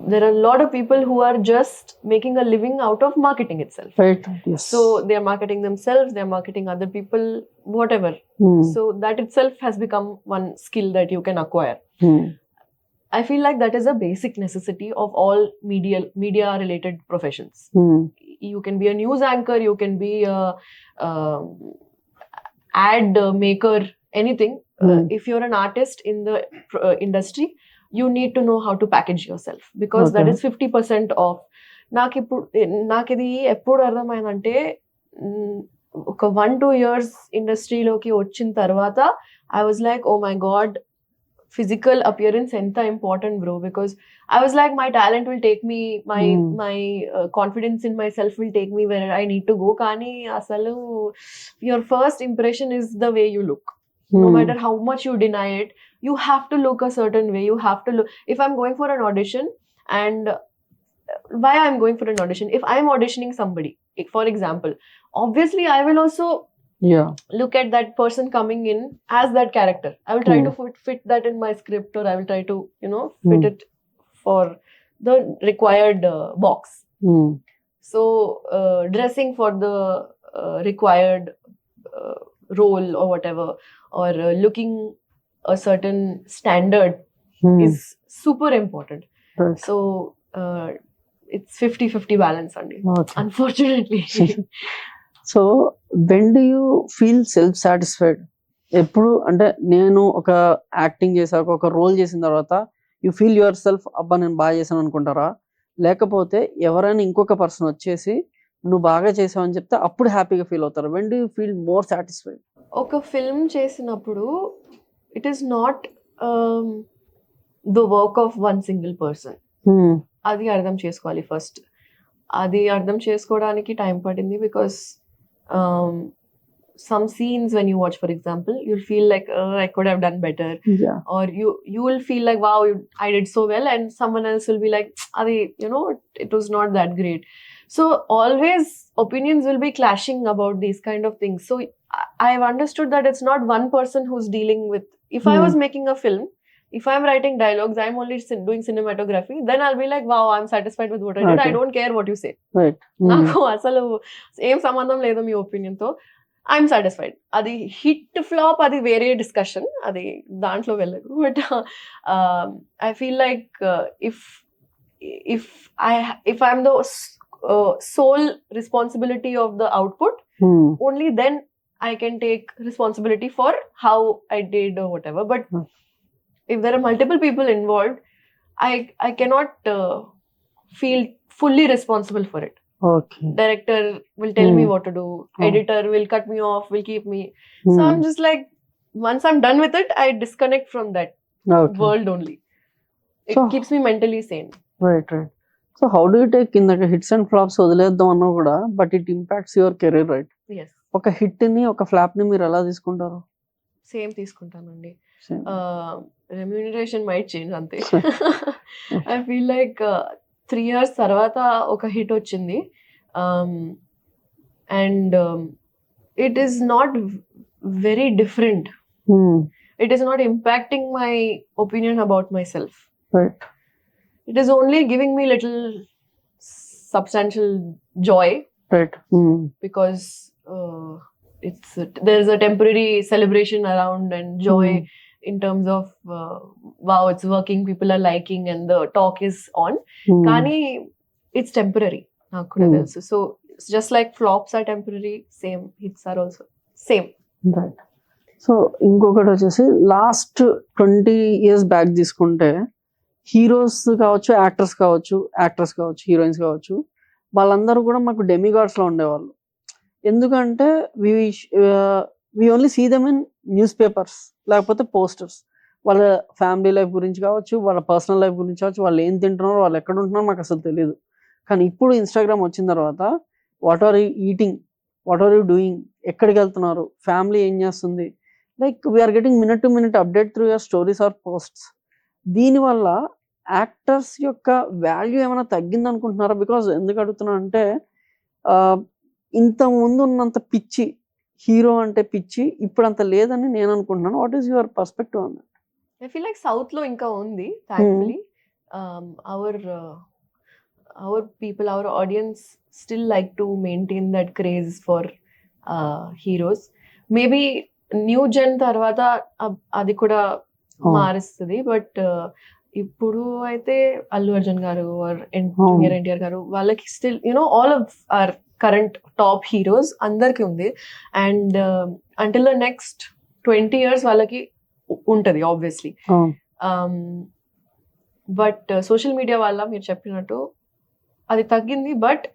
[SPEAKER 2] there are a lot of people who are just making a living out of marketing itself.
[SPEAKER 1] Right. Yes.
[SPEAKER 2] So they are marketing themselves, they are marketing other people, whatever. So that itself has become one skill that you can acquire. I feel like that is a basic necessity of all media related professions. You can be a news anchor, you can be a ad maker, anything. If you're an artist in the industry, you need to know how to package yourself, because that is 50% of. నాకు ఇది ఎప్పుడు అర్థమైందంటే, ఒక 1-2 years ఇండస్ట్రీలోకి వచ్చిన తర్వాత I was like, oh my god, physical appearance enta important bro, because I was like, my talent will take me, my confidence in myself will take me where I need to go. Kani asalu your first impression is the way you look. No matter how much you deny it, you have to look a certain way. You have to look. If I'm going for an audition, and why I'm going for an audition, if I'm auditioning somebody, for example, obviously I will also look at that person coming in as that character. I will try to fit that in my script, or I will try to fit it for the required box. So dressing for the required role or whatever, or looking a certain standard is super important.
[SPEAKER 1] Right.
[SPEAKER 2] So it's 50-50 balance, unfortunately.
[SPEAKER 1] So when do you feel self satisfied? ఎప్పుడు అంటే నేను ఒక acting చేశాక, ఒక role చేసిన తర్వాత you feel your self, అబ్బా నేను బాగా చేశాను అనుకుంటారా? లేకపోతే ఎవరైనా ఇంకొక పర్సన్ వచ్చేసి నువ్వు బాగా చేసావు అని చెప్తే అప్పుడు హ్యాపీగా ఫీల్ అవుతారు? When do you feel more satisfied?
[SPEAKER 2] ఒక ఫిల్మ్ చేసినప్పుడు it is not the work of one single person. అది అర్థం చేసుకోవాలి ఫస్ట్. అది అర్థం చేసుకోవడానికి టైం పడింది because some scenes when you watch, for example, you'll feel like I could have done better, or you will feel like wow, I did so well, and someone else will be like Adi, it was not that great. So always opinions will be clashing about these kind of things. So I've understood that it's not one person who's dealing with. If I was making a film, if I'm writing dialogues, I'm only doing cinematography, then I'll be like wow, I'm satisfied with what I did. I don't care what you say.
[SPEAKER 1] Right.
[SPEAKER 2] Naku asalu em sambandham ledu మీ opinion తో. I'm satisfied. అది hit flop అది వేరే discussion, అది దాంట్లో వెళ్ళదు. But I feel like if I'm the sole responsibility of the output, only then I can take responsibility for how I did or whatever. But if there are multiple people involved, I cannot feel fully responsible for it.
[SPEAKER 1] Okay.
[SPEAKER 2] Director will tell me what to do. Editor will cut me off, will keep me. So I'm just like, once I'm done with it, I disconnect from that world only. It keeps me mentally sane.
[SPEAKER 1] Right. So how do you take in the hits and flops వదిలేద్దాం అన్నా కూడా, but it impacts your career, right?
[SPEAKER 2] Yes.
[SPEAKER 1] ఒక hit ని ఒక flop ని మీరు ఎలా తీసుకుంటారు?
[SPEAKER 2] సేమ్ తీసుకుంటానండి. రెమ్యూనరేషన్ మైట్ చేంజ్ అంతే. ఐ ఫీల్ లైక్ 3 years తర్వాత ఒక హిట్ వచ్చింది, and it is not very different. It is not impacting my opinion about my self. It is only giving me little substantial joy,
[SPEAKER 1] right?
[SPEAKER 2] Because there's a temporary celebration around and joy in terms of wow, it's working, people are liking, and the talk is on. Kani it's temporary. So it's just like flops are temporary, same hits are also same,
[SPEAKER 1] right? So ఇంకొకటి వచ్చేసి last 20 years back తీసుకుంటే heroes కావచ్చు, actors కావచ్చు, heroines కావచ్చు, వాళ్ళందరూ కూడా మాకు demigods లో ఉండేవాళ్ళు. ఎందుకంటే we only see them in newspapers, లేకపోతే పోస్టర్స్. వాళ్ళ ఫ్యామిలీ లైఫ్ గురించి కావచ్చు, వాళ్ళ పర్సనల్ లైఫ్ గురించి కావచ్చు, వాళ్ళు ఏం తింటున్నారో, వాళ్ళు ఎక్కడ ఉంటున్నారో మాకు అసలు తెలియదు. కానీ ఇప్పుడు ఇన్స్టాగ్రామ్ వచ్చిన తర్వాత what are you eating, what are you doing, ఎక్కడికి వెళ్తున్నారు, ఫ్యామిలీ ఏం చేస్తుంది, like we're getting minute to minute update through your stories or posts. దీనివల్ల యాక్టర్స్ యొక్క వాల్యూ ఏమైనా తగ్గింది అనుకుంటున్నారా? బికాజ్ ఎందుకు అడుగుతున్నా అంటే ఇంత ముందు ఉన్నంత పిచ్చి, హీరో అంటే పిచ్చి ఇప్పుడు అంత లేదని నేను అనుకుంటున్నాను. What is your perspective on that?
[SPEAKER 2] I feel like south లో ఇంకా ఉంది థాంక్ఫుల్లీ. our people, our audience still like to maintain that craze for heroes. Maybe new gen తర్వాత అది కూడా మారుస్తుంది. బట్ ఇప్పుడు అయితే అల్లు అర్జున్ గారు ఆర్ జూనియర్ ఎన్టీఆర్ గారు, వాళ్ళకి still all of our current top heroes అందరికి ఉంది. And until the next 20 years వాళ్ళకి ఉంటది ఆబ్వియస్లీ. బట్ సోషల్ మీడియా వల్ల మీరు చెప్పినట్టు అది తగ్గింది. బట్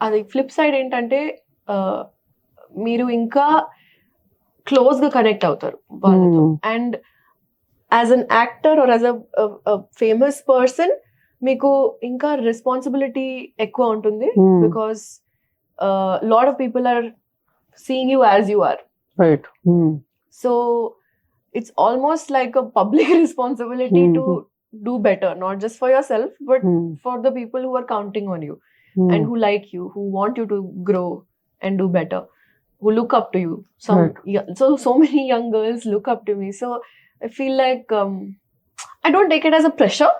[SPEAKER 2] అది ఫ్లిప్ సైడ్ ఏంటంటే మీరు ఇంకా క్లోజ్ గా కనెక్ట్ అవుతారు వాళ్ళతో. And as an actor or as a famous person మీకు ఇంకా రెస్పాన్సిబిలిటీ ఎక్కువ ఉంటుంది. Because lot of people are seeing you as you are,
[SPEAKER 1] right?
[SPEAKER 2] So it's almost like a public responsibility to do better, not just for yourself, but for the people who are counting on you and who like you, who want you to grow and do better, who look up to you. So many young girls look up to me. So I feel like I don't take it as a pressure,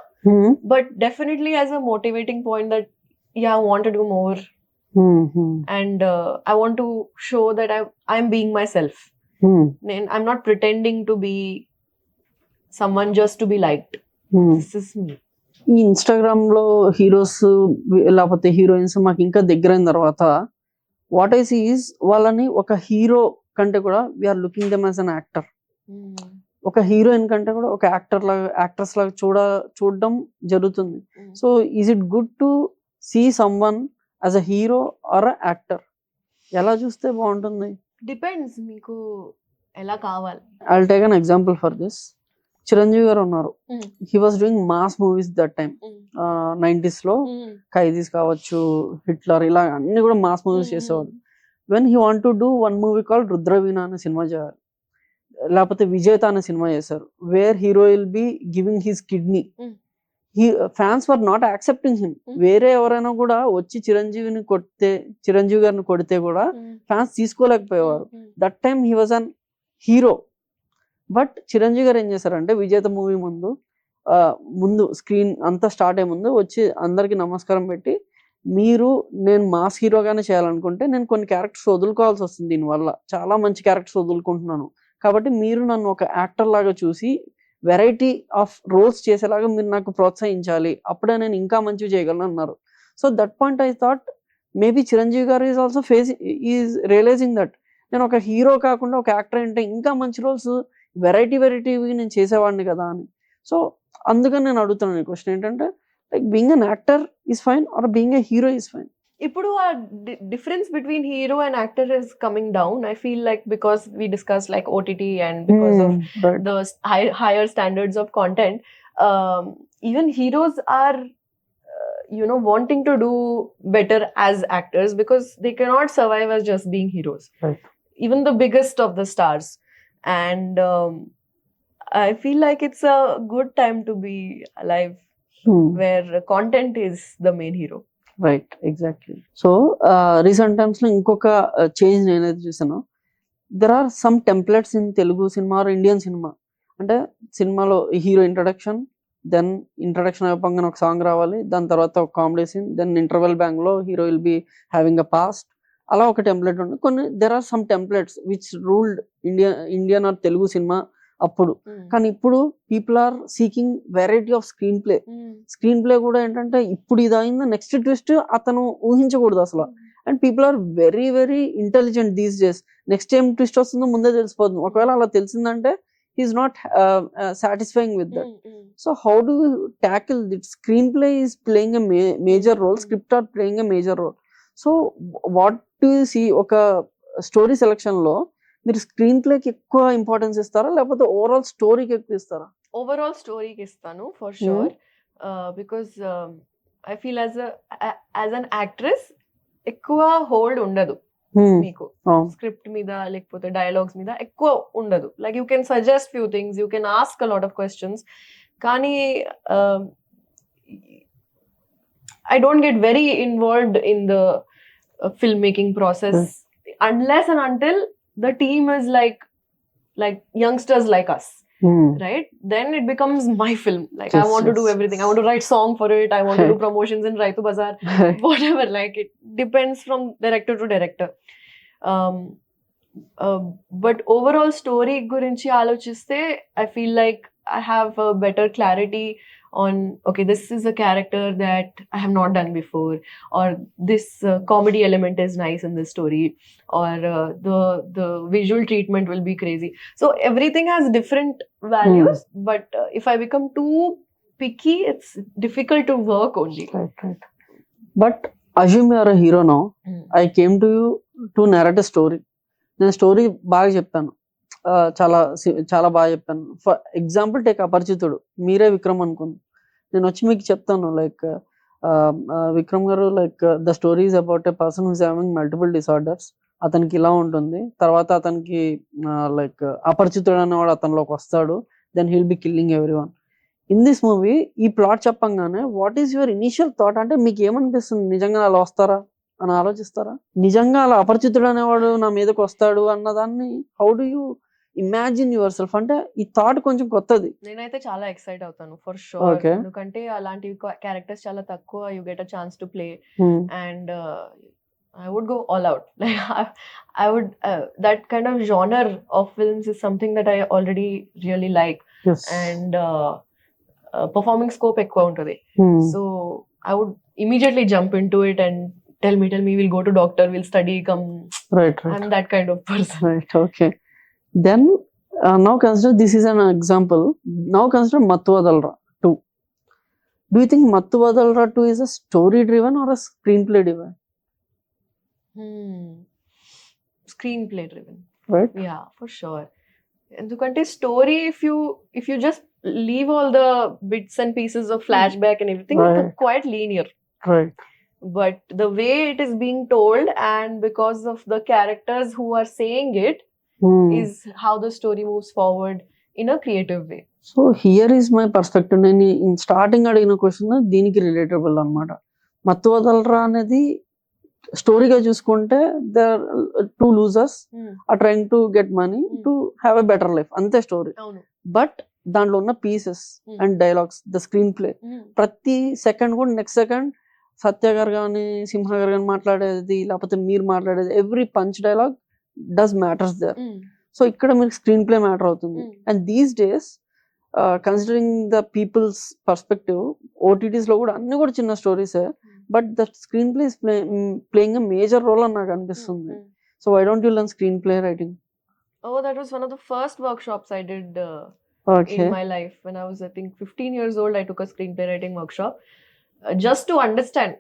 [SPEAKER 2] but definitely as a motivating point that I want to do more, and I want to show that I'm being myself. I'm not pretending to be someone just to be liked.
[SPEAKER 1] ఈ Instagram లో heroes లేకపోతే heroines మాకు ఇంకా దగ్గరైన తర్వాత what I see is వాళ్ళని ఒక hero కంటే కూడా we're looking them as an actor. ఒక హీరోయిన్ కంటే కూడా ఒక యాక్ట్రెస్ లాగా చూడడం జరుగుతుంది. So is it good to see someone as a hero or a actor? ఎలా చూస్తే బాగుంటుంది?
[SPEAKER 2] డిపెండ్స్ మీకు ఎలా కావాలి.
[SPEAKER 1] I will take an example for this. Chiranjeevi గారు ఉన్నారు. He was doing mass movies that time. 90s లో ఖైదీస్ కావచ్చు, హిట్లర్, ఇలా అన్ని కూడా మాస్ మూవీస్ చేసేవాడు. When he want to do one movie called Rudraveena అనే సినిమా చేయాలి, లేకపోతే విజేత అనే సినిమా చేశారు, where hero will be giving his kidney. Fans were not accepting him. వేరే ఎవరైనా కూడా వచ్చి చిరంజీవి గారిని కొడితే కూడా ఫ్యాన్స్ తీసుకోలేకపోయేవారు. That time he was an hero. But Chiranjeevi garu ఏం చేశారంటే విజేత మూవీ ముందు స్క్రీన్ అంతా స్టార్ట్ అయ్యే ముందు వచ్చి అందరికి నమస్కారం పెట్టి, నేను మాస్ హీరోగానే చేయాలనుకుంటే నేను కొన్ని క్యారెక్టర్స్ వదులుకోవాల్సి వస్తుంది, దీనివల్ల చాలా మంచి క్యారెక్టర్స్ వదులుకుంటున్నాను, కాబట్టి మీరు నన్ను ఒక యాక్టర్ లాగా చూసి వెరైటీ ఆఫ్ రోల్స్ చేసేలాగా మీరు నాకు ప్రోత్సహించాలి, అప్పుడే నేను ఇంకా మంచిగా చేయగలను అన్నారు. So that point I thought maybe Chiranjeevi గారు ఈజ్ ఆల్సో రియలైజింగ్ దట్ నేను ఒక హీరో కాకుండా ఒక యాక్టర్ అంటే ఇంకా మంచి రోల్స్ వెరైటీవి నేను చేసేవాడిని కదా అని. సో అందుకని నేను అడుగుతున్నాను ఈ క్వశ్చన్ ఏంటంటే, like being an actor is fine or being a hero is fine?
[SPEAKER 2] ఇప్పుడు ఆ difference between hero and actor is coming down. I feel like because we discussed like OTT and because of the higher standards of content, even heroes are wanting to do better as actors because they cannot survive as just being heroes.
[SPEAKER 1] Right.
[SPEAKER 2] Even the biggest of the stars. And I feel like it's a good time to be alive where content is the main hero.
[SPEAKER 1] Right, exactly. So recent times లో ఇంకొక change నేనైతే చూసాను. There are some templates in Telugu cinema or Indian cinema. అంటే సినిమాలో hero introduction, then introduction అయిపోగానే ఒక song రావాలి, దాని తర్వాత ఒక comedy scene, then interval bang లో hero will be having a past, అలా ఒక టెంప్లెట్ ఉంది. కొన్ని there are some templates which ruled Indian or Telugu cinema అప్పుడు. కానీ ఇప్పుడు people are seeking variety of screenplay కూడా ఏంటంటే ఇప్పుడు ఇది అయింది, నెక్స్ట్ ట్విస్ట్ అతను ఊహించకూడదు అసలు. And people are very very intelligent these days. Next ఏం ట్విస్ట్ వస్తుందో ముందే తెలిసిపోతుంది. ఒకవేళ అలా తెలిసిందంటే he's not satisfying with that. So how do you tackle it? Screenplay is playing a major role, script are playing a major role. So what do you see oka story selection lo మీరు screen ప్లేకి ఎక్కువ importance ఇస్తారా, లేకపోతే overall స్టోరీకి ఎక్కువ ఇస్తారా?
[SPEAKER 2] Overall స్టోరీకి ఇస్తాను for sure. Because I feel as an actress ఎక్కువ హోల్డ్ ఉండదు మీకు స్క్రిప్ట్ మీద, లేకపోతే డైలాగ్స్ మీద ఎక్కువ ఉండదు. Like you can suggest few things, you can ask a lot of questions, కానీ I don't get very involved in the film making process unless and until the team is like youngsters like us, right? Then it becomes my film. Like yes, I want to do everything. I want to write song for it. I want to do promotions in Raitu Bazaar, whatever. Like it depends from director to director. But overall story gurinchi alochiste, I feel like I have a better clarity on, okay, this is a character that I have not done before, or this comedy element is nice in this story, or the visual treatment will be crazy. So everything has different values, but if I become too picky, it's difficult to work only.
[SPEAKER 1] Right. But assume you are a hero now. I came to you to narrate a story. నేను story బాగా చెప్పాను, చాలా బాగా చెప్పాను. For example take అపరిచితుడు, మీరే విక్రమ్ అనుకుంది. నేను వచ్చి మీకు చెప్తాను లైక్ విక్రమ్ గారు, like the story is about a person who's having multiple disorders, అతనికి ఇలా ఉంటుంది, తర్వాత అతనికి లైక్ అపరిచితుడు అనేవాడు అతనిలోకి వస్తాడు, then he will be killing everyone. In this movie ఈ ప్లాట్ చెప్పంగానే what is your initial thought? అంటే మీకు ఏమనిపిస్తుంది? నిజంగా అలా వస్తారా అని ఆలోచిస్తారా? నిజంగా అలా అపరిచితుడు అనేవాడు నా మీదకి వస్తాడు అన్నదాన్ని how do you imagine your self? అంటే ఈ థాట్ కొంచెం కొత్తది.
[SPEAKER 2] నేనైతే చాలా ఎక్సైట్ అవుతాను ఫర్ షూర్, ఎందుకంటే అలాంటి క్యారెక్టర్స్ చాలా తక్కువ you get a chance to play, and I would go all out. Like I would that kind of genre of films is something that I already really like.
[SPEAKER 1] Yes.
[SPEAKER 2] And performing scope ekkuva untadi. So I would immediately jump into it and tell me we'll go to doctor, we'll study, come.
[SPEAKER 1] Right.
[SPEAKER 2] I'm that kind of person.
[SPEAKER 1] Right. Okay. Then Now consider this is an example. Now consider Mathu Vadalara 2. Do you think Mathu Vadalara 2 is a story driven or a screenplay driven?
[SPEAKER 2] Screenplay driven.
[SPEAKER 1] Right?
[SPEAKER 2] Yeah, for sure. ఎందుకంటే story if you just leave all the bits and pieces of flashback and everything,
[SPEAKER 1] Right.
[SPEAKER 2] it's quite linear.
[SPEAKER 1] Right.
[SPEAKER 2] But the way it is being told, and because of the characters who are saying it, is how the story moves forward in a creative way.
[SPEAKER 1] So here is my perspective. నేను starting అడిగిన question దీనికి relatable అనమాట. మత్తు వదలరా అనేది స్టోరీగా చూసుకుంటే the two losers are trying to get money to have a better life, అంతే story. But దాంట్లో ఉన్న pieces and dialogues, the screenplay, ప్రతి సెకండ్ కూడా నెక్స్ట్ సెకండ్ సత్య గారు కానీ సింహ గారు కానీ మాట్లాడేది, లేకపోతే మీరు మాట్లాడేది, every punch dialogue does matters there. So ఇక్కడ మీకు స్క్రీన్ ప్లే మ్యాటర్ అవుతుంది. And these days considering the people's perspective, OTTs లో కూడా అన్ని కూడా చిన్న స్టోరీసే, but the screenplay is playing a major role అని నాకు అనిపిస్తుంది. So why don't you learn screenplay writing?
[SPEAKER 2] Oh, that was one of the first workshops I did
[SPEAKER 1] Okay.
[SPEAKER 2] in my life. When I was, I think, 15 years old, I took a screenplay writing workshop just to understand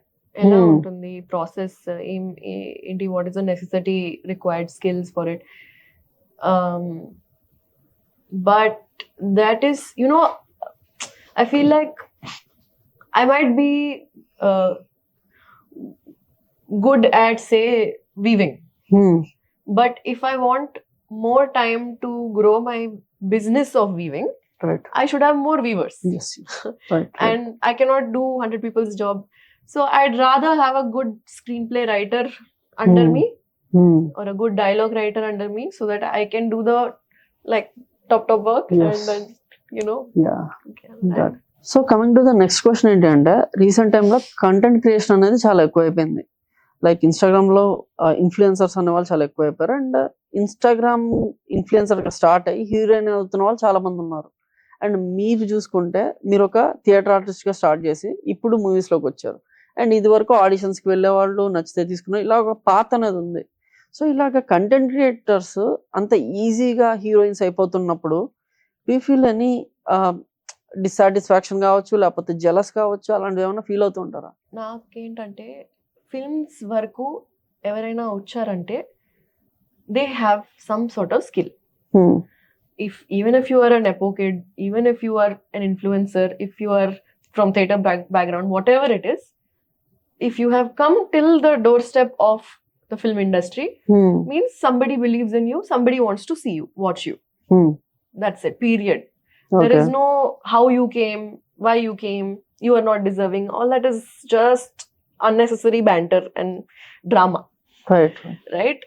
[SPEAKER 2] ఎలా ఉంటుంది process, ఏంటి, what is the necessity required skills for it. But that is, you know, I feel like I might be good at, say, weaving. But if I want more time to grow my business of weaving,
[SPEAKER 1] Right.
[SPEAKER 2] I should have more weavers.
[SPEAKER 1] Yes. Right.
[SPEAKER 2] And I cannot do 100 people's job. So I'd rather have a good screenplay writer under me, or a good dialogue writer under me, so that I can do the like top work.
[SPEAKER 1] Yes.
[SPEAKER 2] And then, you know.
[SPEAKER 1] Yeah. Okay. So coming to the next question ఏంటి అంటే, recent టైంలో content creation అనేది చాలా ఎక్కువైపోయింది. Like ఇన్స్టాగ్రామ్లో influencers అనే వాళ్ళు చాలా ఎక్కువైపోయారు. అండ్ ఇన్స్టాగ్రామ్ ఇన్ఫ్లుయెన్సర్గా స్టార్ట్ అయ్యి హీరోయిన్ అవుతున్న వాళ్ళు చాలా మంది ఉన్నారు. అండ్ మీరు చూసుకుంటే మీరు ఒక థియేటర్ ఆర్టిస్ట్గా స్టార్ట్ చేసి ఇప్పుడు మూవీస్లోకి వచ్చారు. అండ్ ఇది వరకు ఆడిషన్స్కి వెళ్ళే వాళ్ళు, నచ్చితే తీసుకున్నారు, ఇలా ఒక పాత్ అనేది ఉంది. సో ఇలాగ కంటెంట్ క్రియేటర్స్ అంత ఈజీగా హీరోయిన్స్ అయిపోతున్నప్పుడు do you feel any dissatisfaction కావచ్చు, లేకపోతే జెలస్ కావచ్చు, అలాంటివి ఏమైనా ఫీల్ అవుతూ ఉంటారా?
[SPEAKER 2] నాకేంటంటే ఫిల్మ్స్ వరకు ఎవరైనా వచ్చారంటే they have some sort of skill. Even if you are a nepo kid, even if you are an influencer, if you are from theatre background, whatever it is, if you have come till the doorstep of the film industry, means somebody believes in you, somebody wants to see you, watch you. That's it, period.
[SPEAKER 1] Okay.
[SPEAKER 2] There is no how you came, why you came, you are not deserving. All that is just unnecessary banter and drama. Right?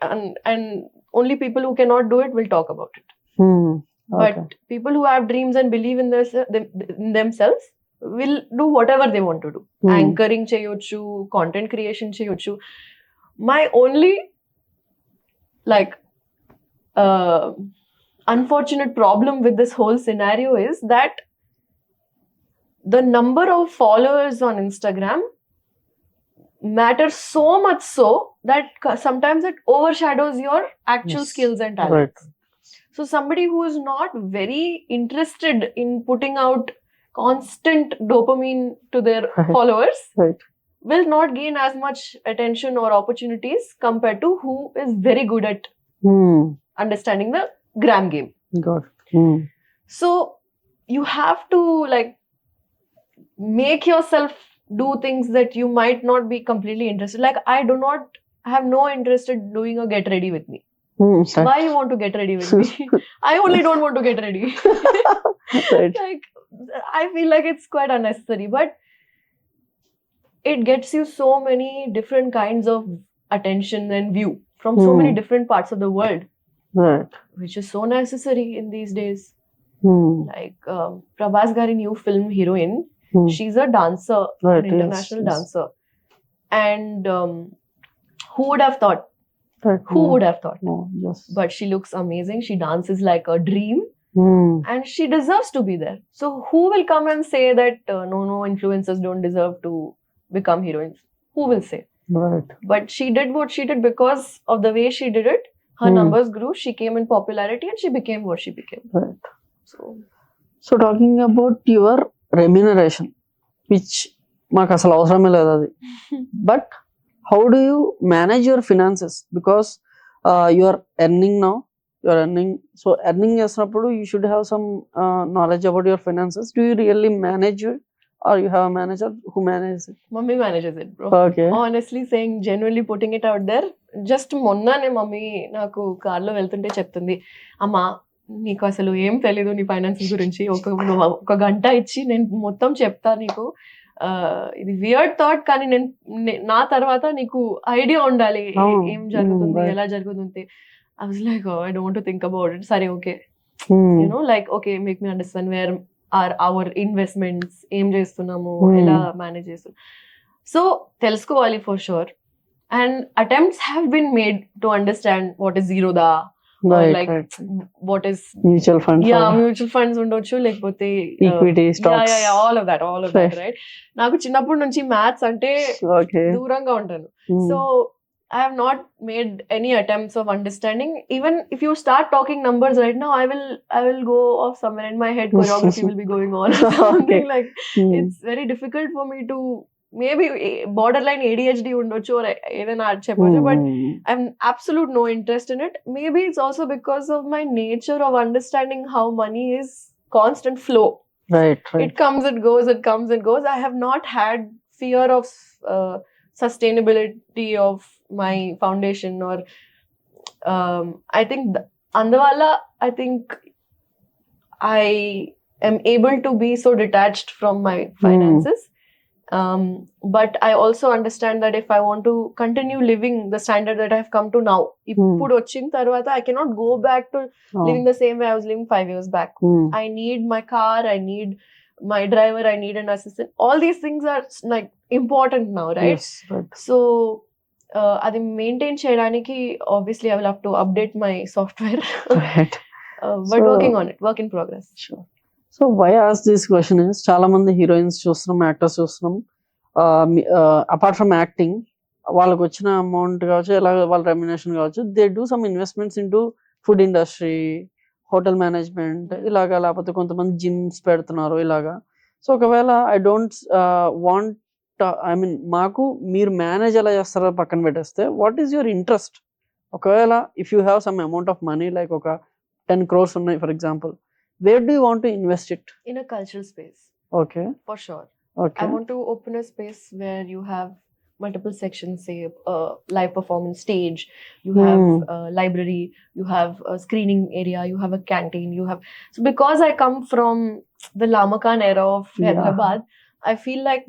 [SPEAKER 2] And only people who cannot do it will talk about it. But people who have dreams and believe in themselves will do whatever they want to do. Anchoring cheyochu, content creation cheyochu. My only unfortunate problem with this whole scenario is that the number of followers on Instagram matters so much so that sometimes it overshadows your actual skills and talents.
[SPEAKER 1] Right.
[SPEAKER 2] So somebody who is not very interested in putting out constant dopamine to their followers will not gain as much attention or opportunities compared to who is very good at understanding the gram game.
[SPEAKER 1] Got it.
[SPEAKER 2] So you have to make yourself do things that you might not be completely interested. Like I do not have no interest in doing a get ready with me. Why you want to get ready with me? I only don't want to get ready.
[SPEAKER 1] Right.
[SPEAKER 2] I feel like it's quite unnecessary, but it gets you so many different kinds of attention and view from so many different parts of the world.
[SPEAKER 1] Right.
[SPEAKER 2] Which is so necessary in these days. Like Prabhas Gari new film Heroine, she's a dancer,
[SPEAKER 1] right,
[SPEAKER 2] an international dancer. And who would have thought? Who would have thought?
[SPEAKER 1] No, yes.
[SPEAKER 2] But she looks amazing. She dances like a dream. And she deserves to be there. So who will come and say that no, influencers don't deserve to become heroines? Who will say?
[SPEAKER 1] Right.
[SPEAKER 2] But she did what she did because of the way she did it. her numbers grew, she came in popularity and she became what she became.
[SPEAKER 1] Right.
[SPEAKER 2] So
[SPEAKER 1] talking about your remuneration, which మాకు అసలు అవసరమే లేదు అది, but how do you manage your finances? Because you are earning now, so earning చేసినప్పుడు you should have some knowledge about your finances. Do you really manage it, or you have a manager who manages it?
[SPEAKER 2] mummy manages it, bro.
[SPEAKER 1] Okay.
[SPEAKER 2] Honestly saying, genuinely putting it out there, just మొన్ననే mummy నాకు కార్లో వెళ్తుంటే చెప్తుంది, అమ్మా నీకు అసలు ఏం తెలీదు నీ ఫైనాన్సెస్ గురించి, ఒక గంట ఇచ్చి నేను మొత్తం చెప్తా నీకు, ఇది వియర్డ్ థాట్ కానీ నేను నా తర్వాత నీకు ఐడియా ఉండాలి ఏం జరుగుతుంది, ఎలా జరుగుతుంది. I was like, oh, I don't want to think about it. Sorry, okay. You know, like, okay, make me understand where are our investments, ఏం చేస్తున్నాము, ఎలా మేనేజ్ చేస్తున్నాం. సో తెలుసుకోవాలి for sure. And attempts have been made to understand what is Zerodha, or like what is
[SPEAKER 1] mutual funds.
[SPEAKER 2] Yeah, mutual funds ఉండొచ్చు, లేకపోతే
[SPEAKER 1] equity, stocks.
[SPEAKER 2] Yeah, all of that, right. నాకు చిన్నప్పటి నుంచి మ్యాథ్స్ అంటే దూరంగా ఉంటాను. So I have not made any attempts of understanding. Even if you start talking numbers right now, I will go off somewhere in my head. Choreography will be going on. Something like it's very difficult for me to, maybe borderline ADHD undochu or edana cheppochu, but I have absolute no interest in it. Maybe it's also because of my nature of understanding how money is constant flow.
[SPEAKER 1] Right.
[SPEAKER 2] It comes, it goes, it comes, it goes. I have not had fear of sustainability of my foundation, or I think andavalla I think I am able to be so detached from my finances. But I also understand that if I want to continue living the standard that I have come to now, ippudu vachin tarvata I cannot go back to living the same way I was living 5 years back. I need my car, I need my driver, I need an assistant. All these things are like important now, right?
[SPEAKER 1] Yes, right.
[SPEAKER 2] So అది maintain చేయడానికి obviously I will have to update my software.
[SPEAKER 1] Right.
[SPEAKER 2] But working on it, work in progress.
[SPEAKER 1] Sure. So why I ask this question is, చాలా మంది heroines చూస్తున్నాం, actors చూస్తున్నాం, apart from acting వాళ్ళకి వచ్చిన amount కావచ్చు, ఎలా వాళ్ళ రెమ్యునేషన్ కావచ్చు, they do some investments in to food industry, hotel management ఇలాగా, లేకపోతే కొంతమంది జిమ్స్ పెడుతున్నారు ఇలాగా. సో ఒకవేళ I don't want, I mean మాకు మీరు మేనేజ్ ఎలా చేస్తారో పక్కన పెట్టేస్తే, వాట్ ఈస్ యువర్ ఇంట్రెస్ట్? ఒకవేళ if you have some amount of money, like ఒక 10 crores ఉన్నాయి for example, where do you want to invest it?
[SPEAKER 2] In a cultural space.
[SPEAKER 1] Okay.
[SPEAKER 2] For sure.
[SPEAKER 1] Okay.
[SPEAKER 2] I want to open a space where you have multiple sections, say live performance stage, you have a library, you have a screening area, you have a canteen, you have, so because I come from the Lamakan era of Hyderabad, I feel like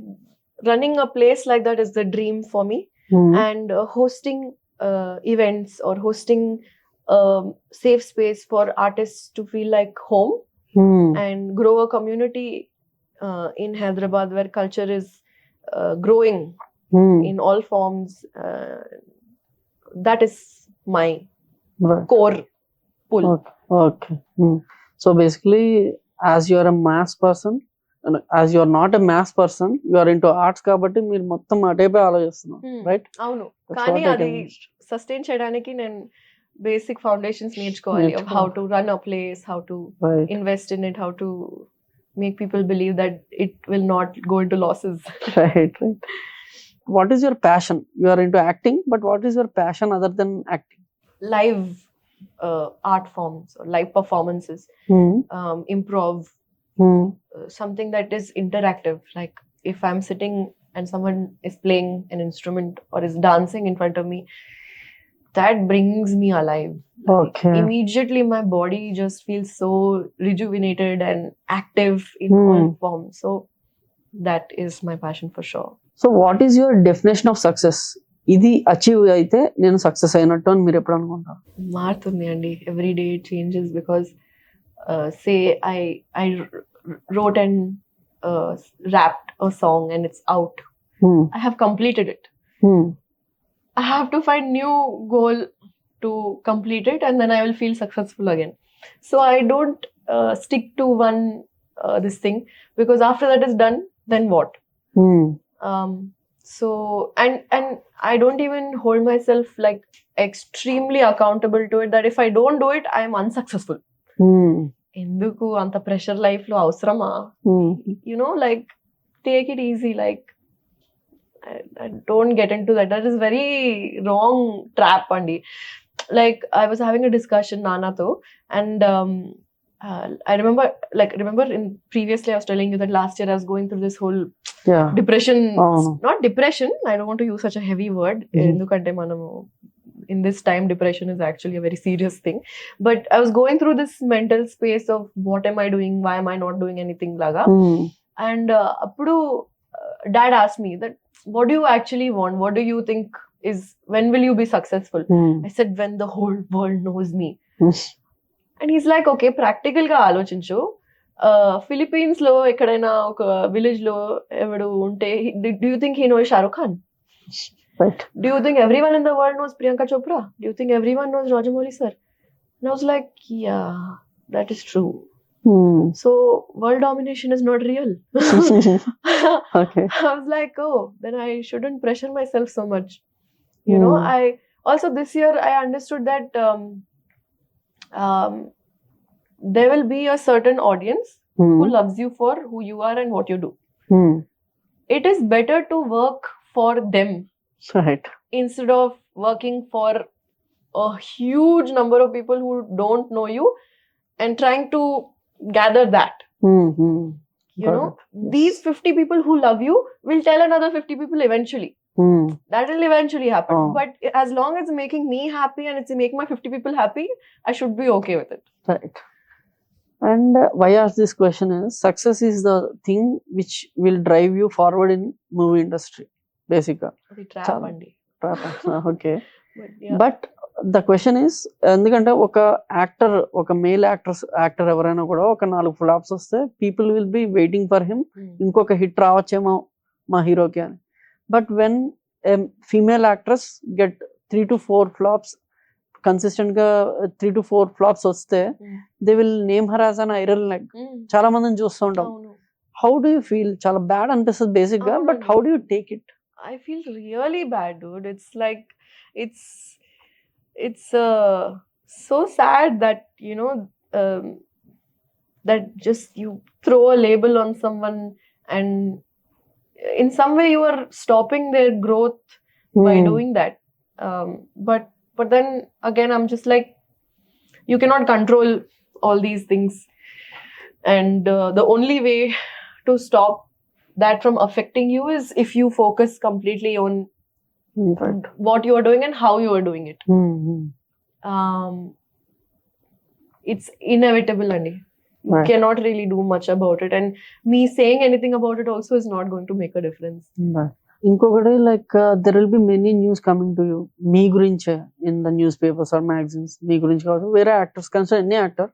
[SPEAKER 2] running a place like that is the dream for me. And hosting events or hosting safe space for artists to feel like home and grow a community in Hyderabad where culture is growing in all forms. That is my core pull.
[SPEAKER 1] Okay. So basically, as you are a mass person, and as you are not a mass person, you are into arts kabatti meer mottham ataipe aalochistunnam, right?
[SPEAKER 2] Avunu, కానీ అది sustain చేయడానికి నేను basic foundations నేర్చుకోవాలి of how to run a place, how to invest in it, how to make people believe that it will not go into losses.
[SPEAKER 1] Right. What is your passion? You are into acting, but what is your passion other than acting?
[SPEAKER 2] Live art forms or live performances, improv, something that is interactive. Like if I'm sitting and someone is playing an instrument or is dancing in front of me, that brings me alive.
[SPEAKER 1] Okay.
[SPEAKER 2] Immediately my body just feels so rejuvenated and active in all forms. So that is my passion for sure.
[SPEAKER 1] So what is your definition of success? ఇది achieve అయితే నేను success అయినట్టు అని మీరు ఎప్పుడు అనుకుంటారు?
[SPEAKER 2] మారుతుంది అండి, every day it changes. Because say I wrote and rapped a song and it's out. I have completed it. I have to find new goal to complete it, and then I will feel successful again. So I don't stick to one this thing, because after that is done, then what? So and I don't even hold myself like extremely accountable to it, that if I don't do it I am unsuccessful. ఎందుకు అంత pressure life లో అవసరమా? Like take it easy, like I don't get into that. That is very wrong trap andi. Like I was having a discussion Nana tho, and I remember in previously I was telling you that last year I was going through this whole depression. Not depression, I don't want to use such a heavy word, endukante manamu in this time depression is actually a very serious thing, but I was going through this mental space of what am I doing, why am I not doing anything laga. And appudu dad asked me that what do you actually want, what do you think is, when will you be successful? I said when the whole world knows me. And he's like, okay, practical ga ఆలోచించు, Philippines లో ఎక్కడైనా ఒక village లో ఎవడు ఉంటే do you think he knows Shahrukh Khan?
[SPEAKER 1] Right.
[SPEAKER 2] Do you think everyone in the world knows Priyanka Chopra? Do you think everyone knows Rajamouli sir? And I was like, yeah, that is true. So world domination is not real.
[SPEAKER 1] Okay.
[SPEAKER 2] I was like, oh, then I shouldn't pressure myself so much. I also this year I understood that there will be a certain audience who loves you for who you are and what you do. It is better to work for them,
[SPEAKER 1] Right.
[SPEAKER 2] instead of working for a huge number of people who don't know you and trying to gather that. These 50 people who love you will tell another 50 people eventually. That will eventually happen. But as long as it's making me happy and it's making my 50 people happy, I should be okay with it.
[SPEAKER 1] Right. And why I ask this question is, success is the thing which will drive you forward in movie industry, basically.
[SPEAKER 2] అది trap అండి.
[SPEAKER 1] Okay.
[SPEAKER 2] Yeah.
[SPEAKER 1] But the question is, ఎందుకంటే ఒక actor, ఒక male actor ఎవరైనా కూడా ఒక 4 flops వస్తే people will be waiting for him, ఇంకొక హిట్ రావచ్చేమో మా హీరోకి అని. But when female actress get 3 to 4 flops, consistent గా 3 to 4 ఫ్లాప్స్ వస్తే they will name her as an iron leg. చాలా మందిని చూస్తూ ఉంటాం. How do you feel? చాలా బ్యాడ్ అనిపిస్తుంది బేసిక్ గా, but how do you take it?
[SPEAKER 2] I feel really bad, dude. It's like it's so sad that that just you throw a label on someone and in some way you are stopping their growth by doing that. But then again I'm just like, you cannot control all these things, and the only way to stop that from affecting you is if you focus completely on what you are doing and how you are doing it. It's inevitable, Andy. You cannot really do much about it, and me saying anything about it also is not going to make a difference.
[SPEAKER 1] ఇంకొకటి like there will be many news coming to you, మీ గురించే, in the newspapers or magazines. మీ గురించి కావచ్చు, వేరే actors concern any actor,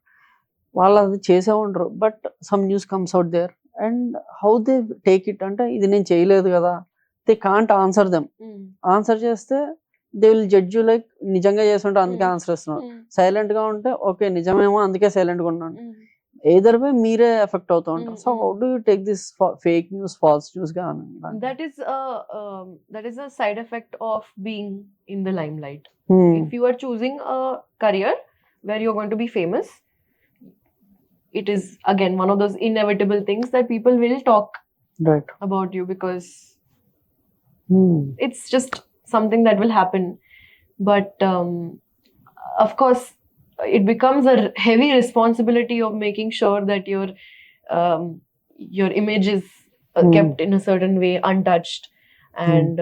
[SPEAKER 1] వాళ్ళు అది చేసే ఉండరు, but some news comes out there and how they take it అంటే, ఇది నేను చేయలేదు కదా, they can't answer them. Answer చేస్తే they will judge you like నిజంగా చేస్తుంటే అందుకే ఆన్సర్ ఇస్తున్నాడు, సైలెంట్ గా ఉంటే ఓకే నిజమేమో అందుకే సైలెంట్ గా ఉన్నాను. ఎయిదర్ వే మీరే ఎఫెక్ట్ అవుతూ ఉంటారు. So how do you take this fake news, false news గా?
[SPEAKER 2] that is a side effect of being in the limelight. If you are choosing a career where you're going to be famous, it is again one of those inevitable things that people will talk about you, because it's just something that will happen. But of course it becomes a heavy responsibility of making sure that your image is kept in a certain way, untouched. And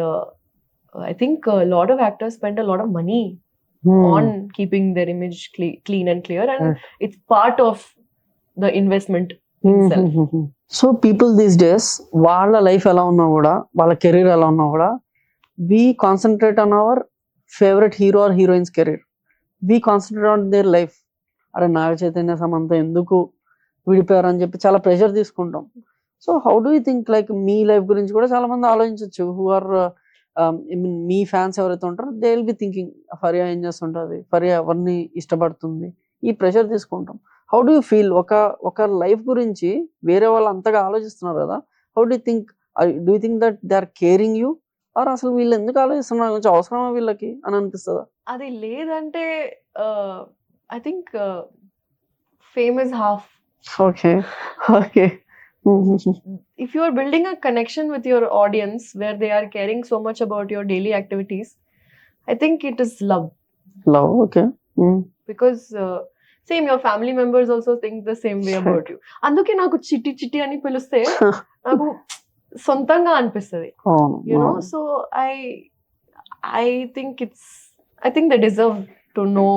[SPEAKER 2] I think a lot of actors spend a lot of money on keeping their image clean and clear, and it's part of the investment itself.
[SPEAKER 1] So people these days, వాళ్ళ life ఎలా ఉన్నా కూడా, వాళ్ళ career ఎలా ఉన్నా కూడా, we concentrate on our favorite hero or heroine's career. We concentrate on their life. అరే నాగ చైతన్య సమంత ఎందుకు విడిపోయారు అని చెప్పి చాలా ప్రెషర్ తీసుకుంటాం. So how do you think, like me life గురించి కూడా చాలా మంది ఆలోచించవచ్చు, హూ ఆర్ మీ ఫ్యాన్స్ ఎవరైతే ఉంటారో, they will be thinking Faria ఏం చేస్తుంటుంది, ఫరియా ఎవరిని ఇష్టపడుతుంది, ఈ ప్రెషర్ తీసుకుంటాం. How do you feel? ఒక లైఫ్ గురించి వేరే వాళ్ళు అంతగా ఆలోచిస్తున్నారు కదా, how do you think that they are caring you, or అసలు వీళ్ళు ఎందుకు ఆలోచిస్తున్నారు, కొంచెం అవసరమా వీళ్ళకి అని అనిపిస్తుందా?
[SPEAKER 2] అది లేదంటే I think fame is half.
[SPEAKER 1] Okay okay
[SPEAKER 2] If you are building a connection with your audience where they are caring so much about your daily activities, I think it is love.
[SPEAKER 1] Love. Okay.
[SPEAKER 2] Because same, your family members also think the same way about you. అందుకే నాకు చిట్టి చిట్టి అని పిలిస్తే నాకు సొంతంగా అనిపిస్తుంది, you know. So I think they deserve to know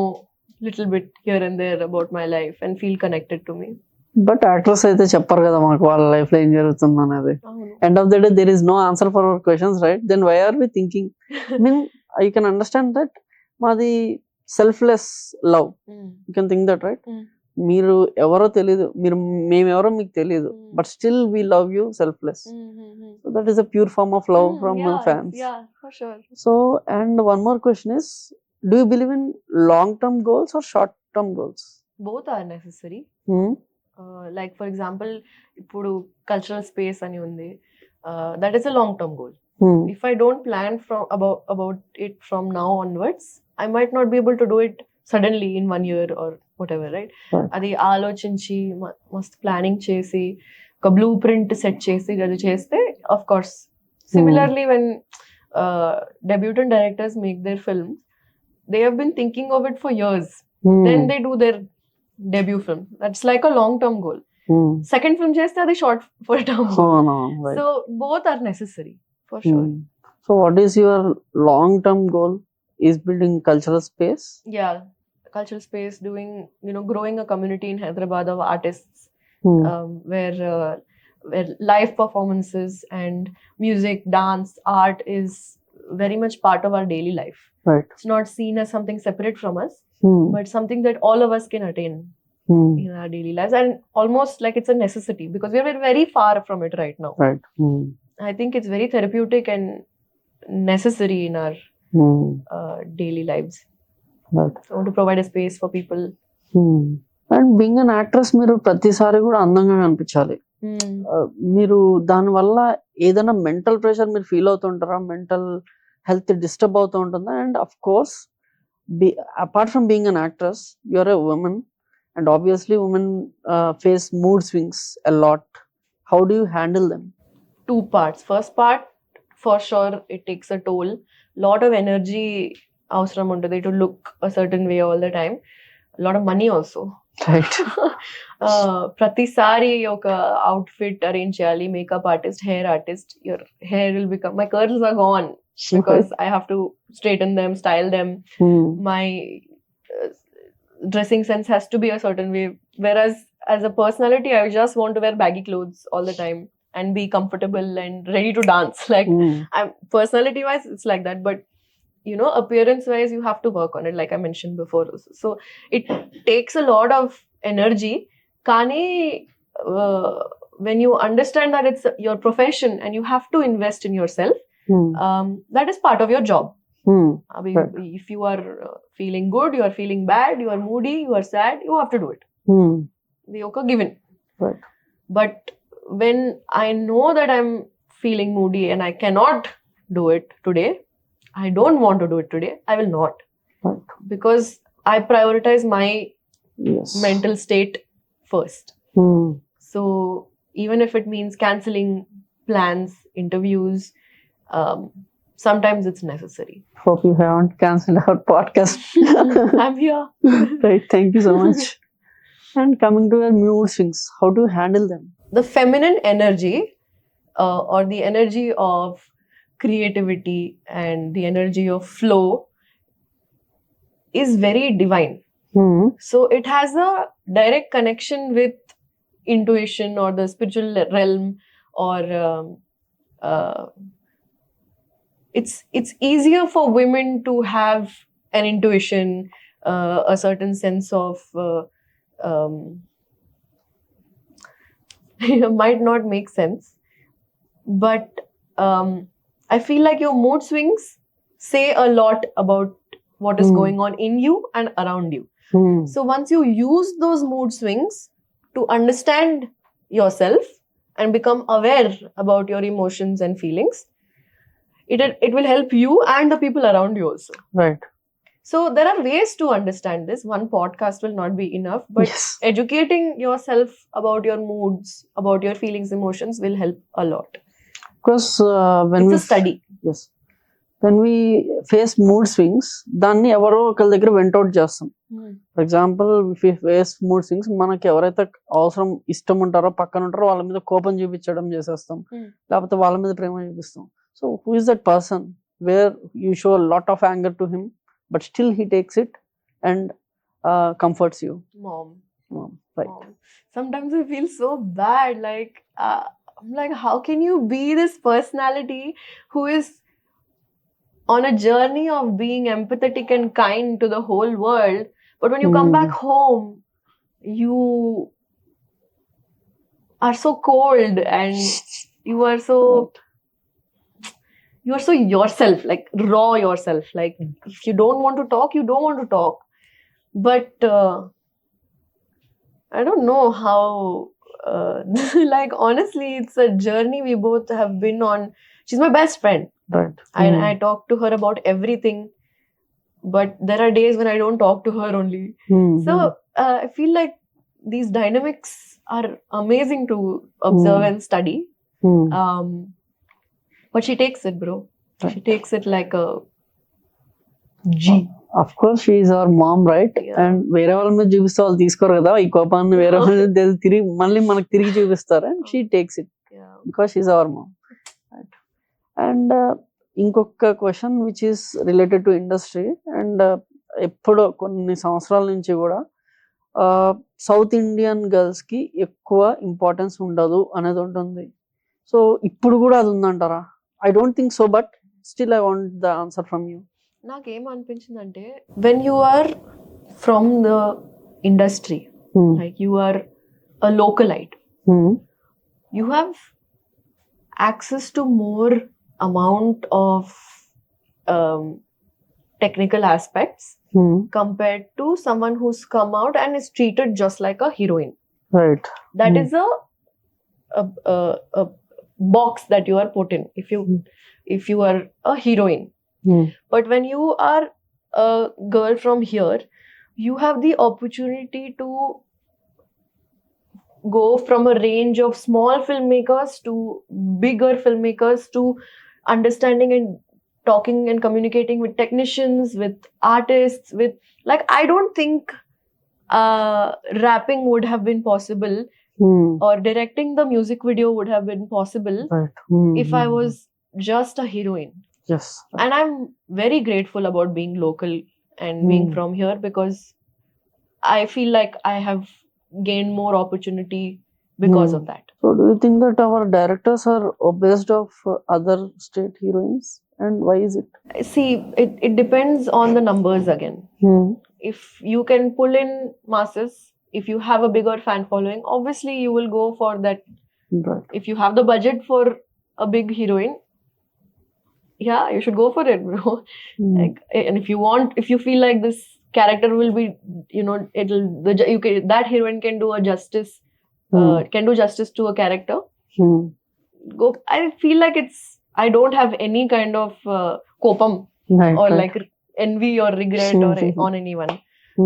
[SPEAKER 2] little bit here and there about my life and feel connected to me.
[SPEAKER 1] But actors అయితే చెప్పరు కదా మాకు వాళ్ళ లైఫ్ లో ఏం జరుగుతుంది అనేది. End of the day there is no answer for our questions, right? Then why are we thinking? Mean I can understand that మాది selfless love, you can think that, right? మీరు ఎవరో తెలియదు, మేమెవరో మీకు తెలియదు, but still we love you selfless. So that is a pure form of love from fans. So and one more question is, do you believe in long term goals are short term goals?
[SPEAKER 2] Both are necessary. Like for example, ఇప్పుడు cultural space అని ఉంది, that is a long term goal. If I don't plan about it from now onwards, I might not be able to do it suddenly in 1 year or whatever, right? అది ఆలోచించి మస్త్ planning చేసి ఒక blue print set చేసి అది చేస్తే, of course. Similarly, when debutant directors make their films, they have been thinking of it for years. Then they do their debut film. That's like a long term goal. Second film cheste adi short for term goal. Right. So both are necessary for sure.
[SPEAKER 1] So what is your long term goal? Is building cultural space?
[SPEAKER 2] Yeah, cultural space, doing, you know, growing a community in Hyderabad of artists, where live performances and music, dance, art is very much part of our daily life.
[SPEAKER 1] Right.
[SPEAKER 2] It's not seen as something separate from us, but something that all of us can attain in our daily lives, and almost like it's a necessity because we are very far from it right now.
[SPEAKER 1] Right.
[SPEAKER 2] I think it's very therapeutic and necessary in our daily lives.
[SPEAKER 1] Right.
[SPEAKER 2] I want to provide a space for people.
[SPEAKER 1] And being an actress, మీరు ప్రతిసారి కూడా అందంగా కనిపించాలి. మీరు దానివల్ల ఏదైనా mental pressure మీరు feel అవుతుంటారా? Mental health disturb అవుతూ ఉంటుందా? And of course, apart from being an actress, you're a woman, and obviously women face mood swings a lot. How do you handle them?
[SPEAKER 2] 2 parts. First part, for sure, it takes a toll. Lot of energy avsaram untadi to look a certain way all the time. A lot of money also.
[SPEAKER 1] Right.
[SPEAKER 2] pratisari oka outfit arrange cheyali, makeup artist, hair artist, your hair will become, my curls are gone because I have to straighten them, style them. My dressing sense has to be a certain way, whereas as a personality I just want to wear baggy clothes all the time and be comfortable and ready to dance. Like I'm personality wise it's like that, but you know, appearance wise you have to work on it, like I mentioned before also. So it takes a lot of energy. Kani when you understand that it's your profession and you have to invest in yourself, that is part of your job.
[SPEAKER 1] Right.
[SPEAKER 2] If you are feeling good, you are feeling bad, you are moody, you are sad, you have to do it. The okay given.
[SPEAKER 1] Right.
[SPEAKER 2] But when I know that I'm feeling moody and I cannot do it today, I don't want to do it today, I will not.
[SPEAKER 1] Right.
[SPEAKER 2] Because I prioritize my mental state first. So even if it means cancelling plans, interviews, sometimes it's necessary.
[SPEAKER 1] Hope you haven't cancelled our podcast.
[SPEAKER 2] I'm here.
[SPEAKER 1] Right. Thank you so much. And coming to your mood swings, how do you handle them?
[SPEAKER 2] The feminine energy, or the energy of creativity and the energy of flow is very divine. So it has a direct connection with intuition or the spiritual realm, or it's easier for women to have an intuition, a certain sense of it might not make sense, but I feel like your mood swings say a lot about what is going on in you and around you. So once you use those mood swings to understand yourself and become aware about your emotions and feelings, it will help you and the people around you also.
[SPEAKER 1] Right.
[SPEAKER 2] So there are ways to understand this. One podcast will not be enough, but
[SPEAKER 1] Yes.
[SPEAKER 2] educating yourself about your moods, about your feelings, emotions will help a lot.
[SPEAKER 1] Because when
[SPEAKER 2] It's
[SPEAKER 1] we
[SPEAKER 2] a study.
[SPEAKER 1] yes, when we face mood swings, దాన్ని ఎవరో ఒకరి దగ్గర went out చేస్తాం. For example face mood swings, మనకి ఎవరైతే అవసరం ఇష్టం ఉంటారో పక్కన ఉంటారో వాళ్ళ మీద కోపం చూపించడం చేసేస్తాం, లేకపోతే వాళ్ళ మీద ప్రేమ చూపిస్తాం. So who is that person where you show lot of anger to him, but still he takes it and comforts you?
[SPEAKER 2] Mom.
[SPEAKER 1] Right.
[SPEAKER 2] Mom. Sometimes I feel so bad, like I'm like, how can you be this personality who is on a journey of being empathetic and kind to the whole world, but when you come back home you are so cold and you are so yourself, like raw yourself, like if you don't want to talk, you don't want to talk. But I don't know how like honestly it's a journey we both have been on. She's my best friend.
[SPEAKER 1] Right.
[SPEAKER 2] I talk to her about everything, but there are days when I don't talk to her only. So I feel like these dynamics are amazing to observe and study. But she takes it, bro.
[SPEAKER 1] Right.
[SPEAKER 2] She takes it like a G.
[SPEAKER 1] Of course she is our mom, right?
[SPEAKER 2] Yeah.
[SPEAKER 1] And వేరే వాళ్ళ మీద చూపిస్తే వాళ్ళు తీసుకోరు కదా ఈ కోపాన్ని, వేరే వాళ్ళ మీద తిరిగి మళ్ళీ మనకు తిరిగి చూపిస్తారు, and she takes it because she is our mom. Right. And ఇంకొక question which is related to industry, and ఎప్పుడో కొన్ని సంవత్సరాల నుంచి కూడా సౌత్ ఇండియన్ గర్ల్స్ కి ఎక్కువ ఇంపార్టెన్స్ ఉండదు అనేది ఉంటుంది. సో ఇప్పుడు కూడా అది ఉందంటారా? I don't think so, but still I want the answer from you.
[SPEAKER 2] నాకేమనిపించిందంటే when you are from the industry, like you are a localite, you have access to more amount of technical aspects compared to someone who's come out and is treated just like a heroine.
[SPEAKER 1] Right.
[SPEAKER 2] That is a box that you are put in if you are a heroine. But when you are a girl from here, you have the opportunity to go from a range of small filmmakers to bigger filmmakers, to understanding and talking and communicating with technicians, with artists, with like I don't think rapping would have been possible or directing the music video would have been possible if I was just a heroine.
[SPEAKER 1] Yes.
[SPEAKER 2] And I'm very grateful about being local and being from here, because I feel like I have gained more opportunity because of that.
[SPEAKER 1] So do you think that our directors are obsessed of other state heroines, and why is it?
[SPEAKER 2] See, it depends on the numbers again. If you can pull in masses, if you have a bigger fan following, obviously you will go for that.
[SPEAKER 1] Right.
[SPEAKER 2] If you have the budget for a big heroine, yeah, you should go for it, bro. Like, and if you feel like this character will be, you know, that heroine can do can do justice to a character. Go. I feel like I don't have any kind of kopam or like envy or regret or on anyone.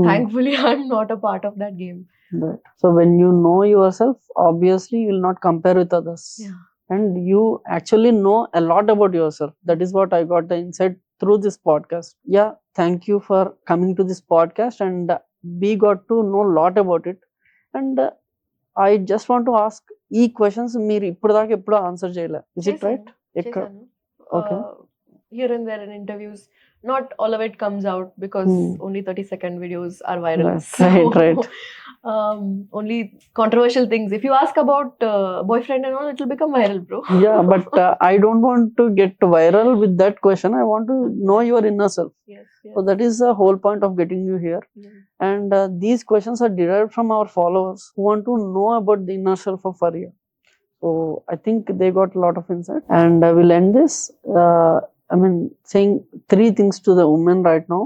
[SPEAKER 2] Thankfully, I'm not a part of that game.
[SPEAKER 1] Right. So when you know yourself, obviously you will not compare with others.
[SPEAKER 2] Yeah.
[SPEAKER 1] And you actually know a lot about yourself. That is what I got the insight through this podcast. Yeah, thank you for coming to this podcast, and we got to know a lot about it. And I just want to ask, ee questions meer ippudu daaka eppudu answer cheyala. Is it right? Okay.
[SPEAKER 2] Here and there in interviews, not all of it comes out because only 30-second videos are viral.
[SPEAKER 1] Right.
[SPEAKER 2] Only controversial things. If you ask about boyfriend and all, it will become viral, bro.
[SPEAKER 1] Yeah, but I don't want to get viral with that question. I want to know your inner self.
[SPEAKER 2] Yes.
[SPEAKER 1] So that is the whole point of getting you here. And these questions are derived from our followers who want to know about the inner self of Faria. So I think they got a lot of insight. And I will end this. Saying 3 things to the women right now.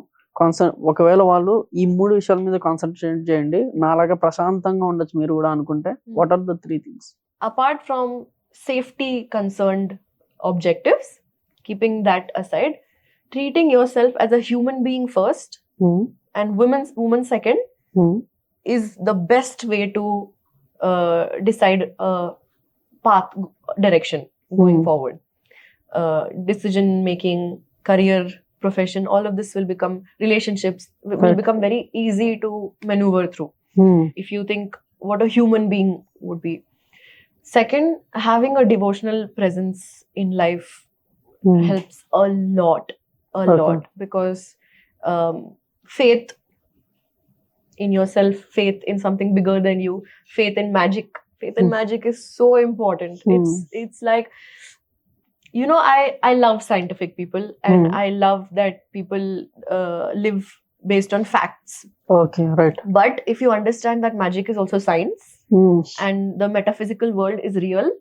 [SPEAKER 1] ఒకవేళ వాళ్ళు ఈ 3 విషయాల మీద concentrate చేయండి, నాలాగా ప్రశాంతంగా ఉండొచ్చు మీరు కూడా అనుకుంటే, what are the 3 things?
[SPEAKER 2] Apart from safety concerned objectives, keeping that aside, treating yourself as a human being first and woman second is the best way to decide a path, direction going forward. Decision making, career, profession, all of this will become, relationships will become very easy to maneuver through if you think what a human being would be. Second, having a devotional presence in life helps a lot, because faith in yourself, faith in something bigger than you, faith in magic. Faith in magic is so important. It's like, you know, I love scientific people, and I love that people live based on facts.
[SPEAKER 1] Okay, right.
[SPEAKER 2] But if you understand that magic is also science and the metaphysical world is real,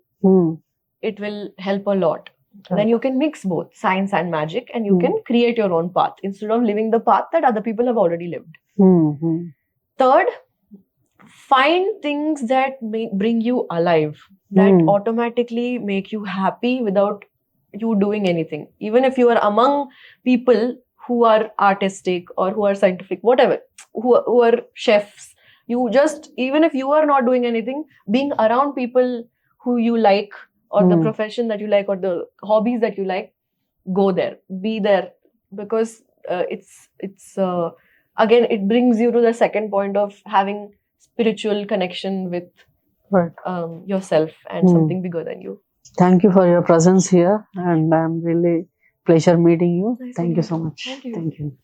[SPEAKER 2] it will help a lot. Then you can mix both science and magic, and you can create your own path instead of living the path that other people have already lived. Third, find things that bring you alive, that automatically make you happy without you doing anything. Even if you are among people who are artistic or who are scientific, whatever, who are chefs, you just, even if you are not doing anything, being around people who you like, or the profession that you like, or the hobbies that you like, go there, be there, because it's again, it brings you to the second point of having spiritual connection with yourself and something bigger than you.
[SPEAKER 1] Thank you for your presence here, and I'm really pleasure meeting you.
[SPEAKER 2] Nice
[SPEAKER 1] Thank you so much.
[SPEAKER 2] Thank you.
[SPEAKER 1] Thank you.